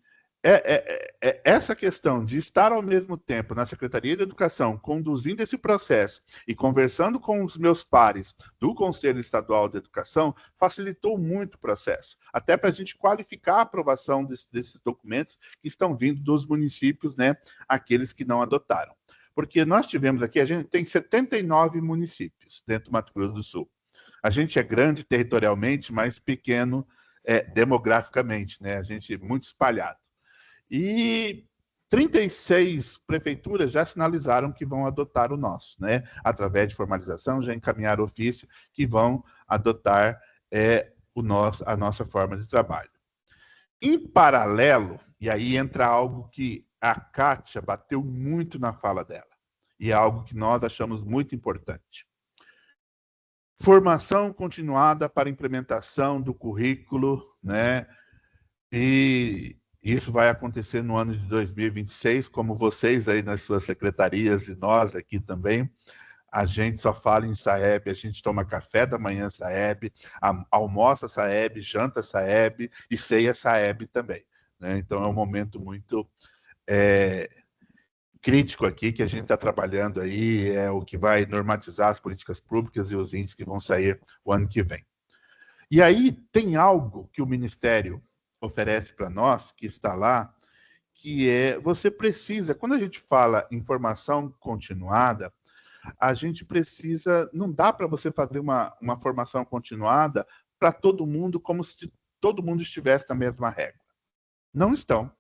essa questão de estar ao mesmo tempo na Secretaria de Educação, conduzindo esse processo e conversando com os meus pares do Conselho Estadual de Educação, facilitou muito o processo, até para a gente qualificar a aprovação desses documentos que estão vindo dos municípios, né, aqueles que não adotaram. Porque nós tivemos aqui, a gente tem 79 municípios dentro do Mato Grosso do Sul. A gente é grande territorialmente, mas pequeno demograficamente, né? A gente é muito espalhado. E 36 prefeituras já sinalizaram que vão adotar o nosso, né? Através de formalização, já encaminharam ofício que vão adotar a nossa forma de trabalho. Em paralelo, e aí entra algo que a Kátia bateu muito na fala dela, e é algo que nós achamos muito importante. Formação continuada para implementação do currículo, né? E isso vai acontecer no ano de 2026, como vocês aí nas suas secretarias e nós aqui também. A gente só fala em SAEB, a gente toma café da manhã SAEB, almoça SAEB, janta SAEB e ceia SAEB também, né? Então é um momento muito crítico aqui, que a gente está trabalhando aí, é o que vai normatizar as políticas públicas e os índices que vão sair o ano que vem. E aí tem algo que o Ministério oferece para nós, que está lá, que você precisa, quando a gente fala em formação continuada, a gente precisa, não dá para você fazer uma formação continuada para todo mundo, como se todo mundo estivesse na mesma régua. Não estão.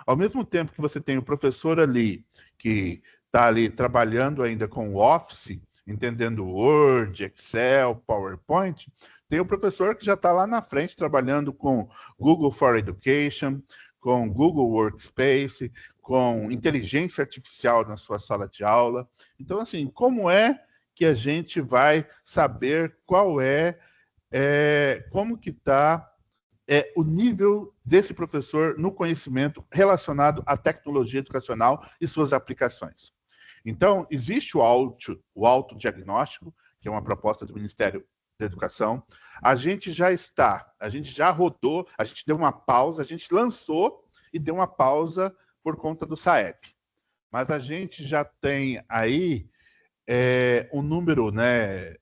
Ao mesmo tempo que você tem o professor ali, que está ali trabalhando ainda com o Office, entendendo Word, Excel, PowerPoint, tem o professor que já está lá na frente trabalhando com Google for Education, com Google Workspace, com inteligência artificial na sua sala de aula. Então, assim, como é que a gente vai saber como que está o nível desse professor no conhecimento relacionado à tecnologia educacional e suas aplicações? Então, existe o autodiagnóstico, que é uma proposta do Ministério da Educação. A gente já rodou, a gente deu uma pausa, a gente lançou e deu uma pausa por conta do SAEB. Mas a gente já tem aí um número, né,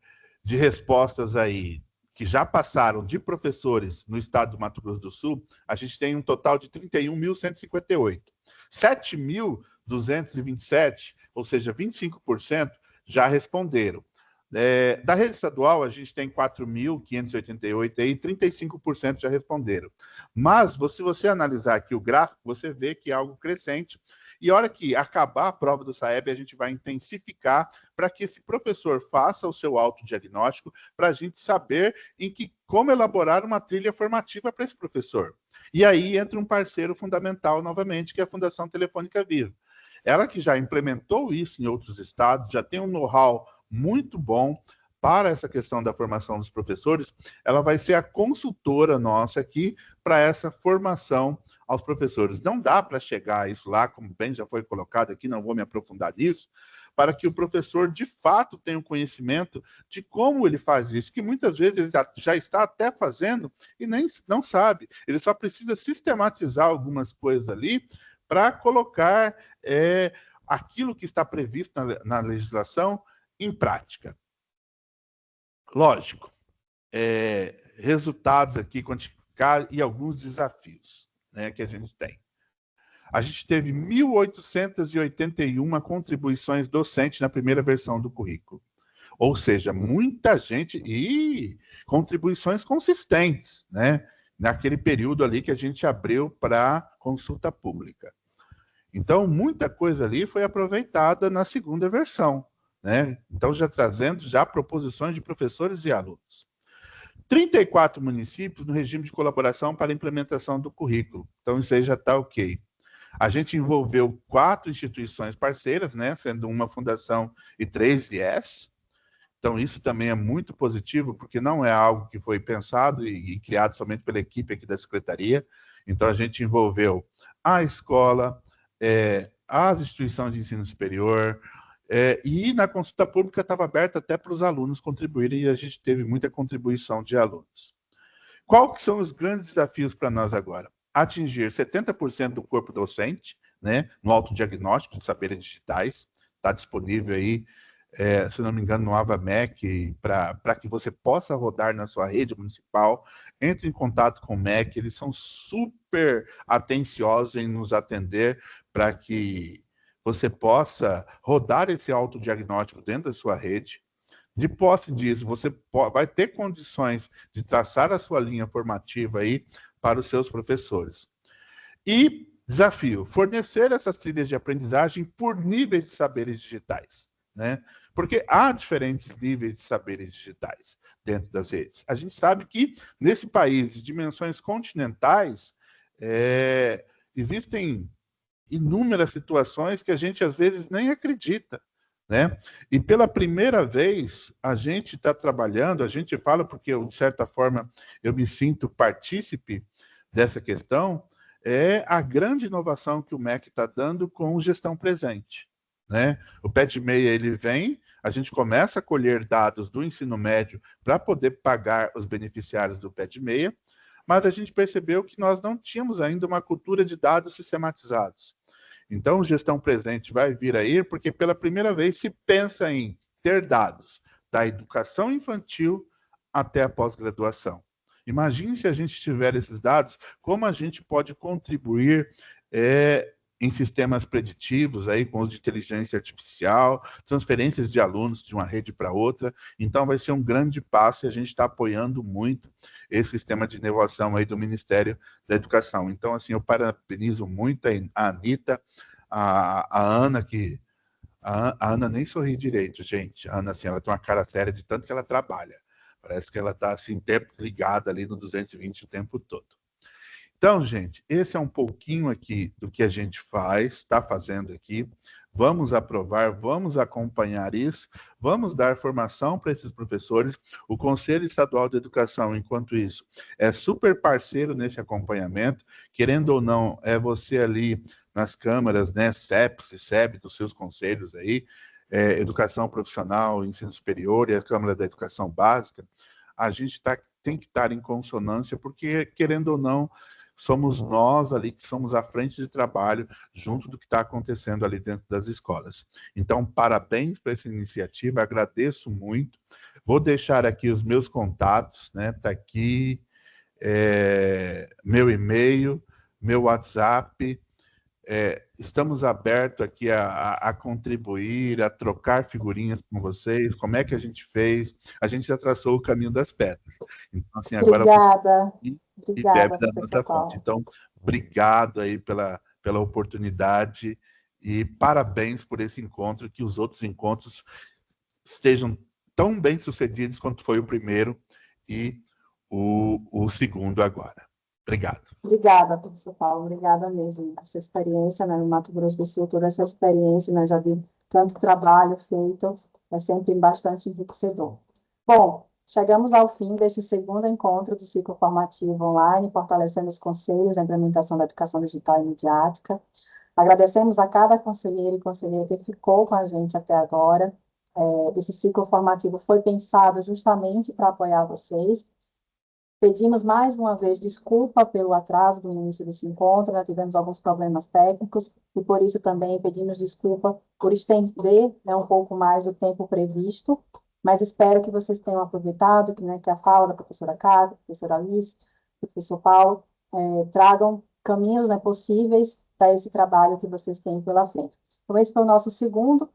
de respostas aí que já passaram de professores no estado do Mato Grosso do Sul. A gente tem um total de 31.158. 7.227, ou seja, 25%, já responderam. Da rede estadual, a gente tem 4.588 aí, 35% já responderam. Mas, se você analisar aqui o gráfico, você vê que é algo crescente. E a hora que acabar a prova do SAEB, a gente vai intensificar para que esse professor faça o seu autodiagnóstico, para a gente saber como elaborar uma trilha formativa para esse professor. E aí entra um parceiro fundamental novamente, que é a Fundação Telefônica Viva. Ela que já implementou isso em outros estados, já tem um know-how muito bom para essa questão da formação dos professores. Ela vai ser a consultora nossa aqui para essa formação aos professores. Não dá para chegar a isso lá, como bem já foi colocado aqui, não vou me aprofundar nisso, para que o professor, de fato, tenha um conhecimento de como ele faz isso, que muitas vezes ele já está até fazendo e nem não sabe. Ele só precisa sistematizar algumas coisas ali para colocar aquilo que está previsto na legislação em prática. Lógico, resultados aqui quantificados e alguns desafios, né, que a gente tem. A gente teve 1.881 contribuições docentes na primeira versão do currículo. Ou seja, muita gente e contribuições consistentes, né, naquele período ali que a gente abriu para consulta pública. Então, muita coisa ali foi aproveitada na segunda versão, né? Então, já trazendo proposições de professores e alunos. 34 municípios no regime de colaboração para a implementação do currículo. Então, isso aí já está ok. A gente envolveu 4 instituições parceiras, né? Sendo uma fundação e 3 IES. Então, isso também é muito positivo, porque não é algo que foi pensado e criado somente pela equipe aqui da Secretaria. Então, a gente envolveu a escola, as instituições de ensino superior, e na consulta pública estava aberta até para os alunos contribuírem, e a gente teve muita contribuição de alunos. Qual que são os grandes desafios para nós agora? Atingir 70% do corpo docente, né, no autodiagnóstico de saberes digitais, está disponível aí, se não me engano, no AvaMec, para que você possa rodar na sua rede municipal. Entre em contato com o MEC, eles são super atenciosos em nos atender para que você possa rodar esse autodiagnóstico dentro da sua rede. De posse disso, você vai ter condições de traçar a sua linha formativa aí para os seus professores. E Desafio: fornecer essas trilhas de aprendizagem por níveis de saberes digitais, né? Porque há diferentes níveis de saberes digitais dentro das redes. A gente sabe que, nesse país de dimensões continentais, existem inúmeras situações que a gente, às vezes, nem acredita, né? E, pela primeira vez, a gente está trabalhando, a gente fala porque, de certa forma, eu me sinto partícipe dessa questão, é a grande inovação que o MEC está dando com gestão presente, né? O PED-MEIA, ele vem, a gente começa a colher dados do ensino médio para poder pagar os beneficiários do PED-MEIA, mas a gente percebeu que nós não tínhamos ainda uma cultura de dados sistematizados. Então, gestão presente vai vir aí, porque pela primeira vez se pensa em ter dados da educação infantil até a pós-graduação. Imagine se a gente tiver esses dados, como a gente pode contribuir em sistemas preditivos, aí, com uso de inteligência artificial, transferências de alunos de uma rede para outra. Então, vai ser um grande passo e a gente está apoiando muito esse sistema de inovação aí do Ministério da Educação. Então, assim, eu parabenizo muito a Anitta, a Ana, que... A Ana nem sorri direito, gente. A Ana, assim, ela tem uma cara séria de tanto que ela trabalha. Parece que ela está, assim, ligada ali no 220 o tempo todo. Então, gente, esse é um pouquinho aqui do que a gente está fazendo aqui. Vamos aprovar, vamos acompanhar isso, vamos dar formação para esses professores. O Conselho Estadual de Educação, enquanto isso, é super parceiro nesse acompanhamento. Querendo ou não, é você ali nas câmaras, né, CEPS e SEB, dos seus conselhos aí, Educação Profissional, Ensino Superior e a Câmara da Educação Básica. A gente tem que estar em consonância, porque, querendo ou não, somos nós ali que somos à frente de trabalho junto do que está acontecendo ali dentro das escolas. Então, parabéns para essa iniciativa, agradeço muito. Vou deixar aqui os meus contatos, né? Está aqui meu e-mail, meu WhatsApp. Estamos abertos aqui a contribuir, a trocar figurinhas com vocês. Como é que a gente fez? A gente já traçou o caminho das pedras. Então, assim, agora... Obrigada, da nossa fonte. Então, obrigado aí pela oportunidade e parabéns por esse encontro, que os outros encontros estejam tão bem sucedidos quanto foi o primeiro e o segundo agora. Obrigado. Obrigada, professor Paulo, obrigada mesmo. Essa experiência, né, no Mato Grosso do Sul, toda essa experiência, né, já vi tanto trabalho feito, é sempre bastante enriquecedor. Bom, chegamos ao fim deste segundo encontro do ciclo formativo online, fortalecendo os conselhos da implementação da educação digital e midiática. Agradecemos a cada conselheiro e conselheira que ficou com a gente até agora. Esse ciclo formativo foi pensado justamente para apoiar vocês. Pedimos mais uma vez desculpa pelo atraso do início desse encontro, nós tivemos alguns problemas técnicos e por isso também pedimos desculpa por estender, né, um pouco mais o tempo previsto, mas espero que vocês tenham aproveitado, que a fala da professora Carla, da professora Alice, do professor Paulo, tragam caminhos, né, possíveis para esse trabalho que vocês têm pela frente. Então, esse foi o nosso segundo.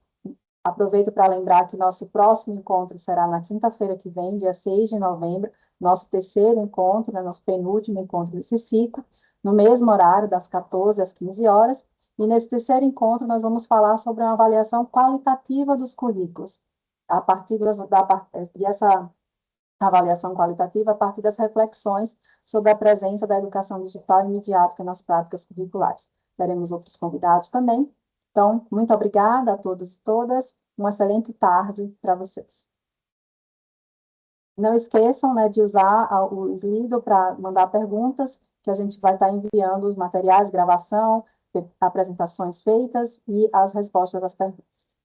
Aproveito para lembrar que nosso próximo encontro será na quinta-feira que vem, dia 6 de novembro, nosso terceiro encontro, né, nosso penúltimo encontro desse ciclo, no mesmo horário, das 14 às 15 horas. E nesse terceiro encontro nós vamos falar sobre uma avaliação qualitativa dos currículos, a partir dessa avaliação qualitativa, a partir das reflexões sobre a presença da educação digital e midiática nas práticas curriculares. Teremos outros convidados também. Então, muito obrigada a todos e todas. Uma excelente tarde para vocês. Não esqueçam, né, de usar o Slido para mandar perguntas, que a gente vai estar enviando os materiais, gravação, apresentações feitas e as respostas às perguntas.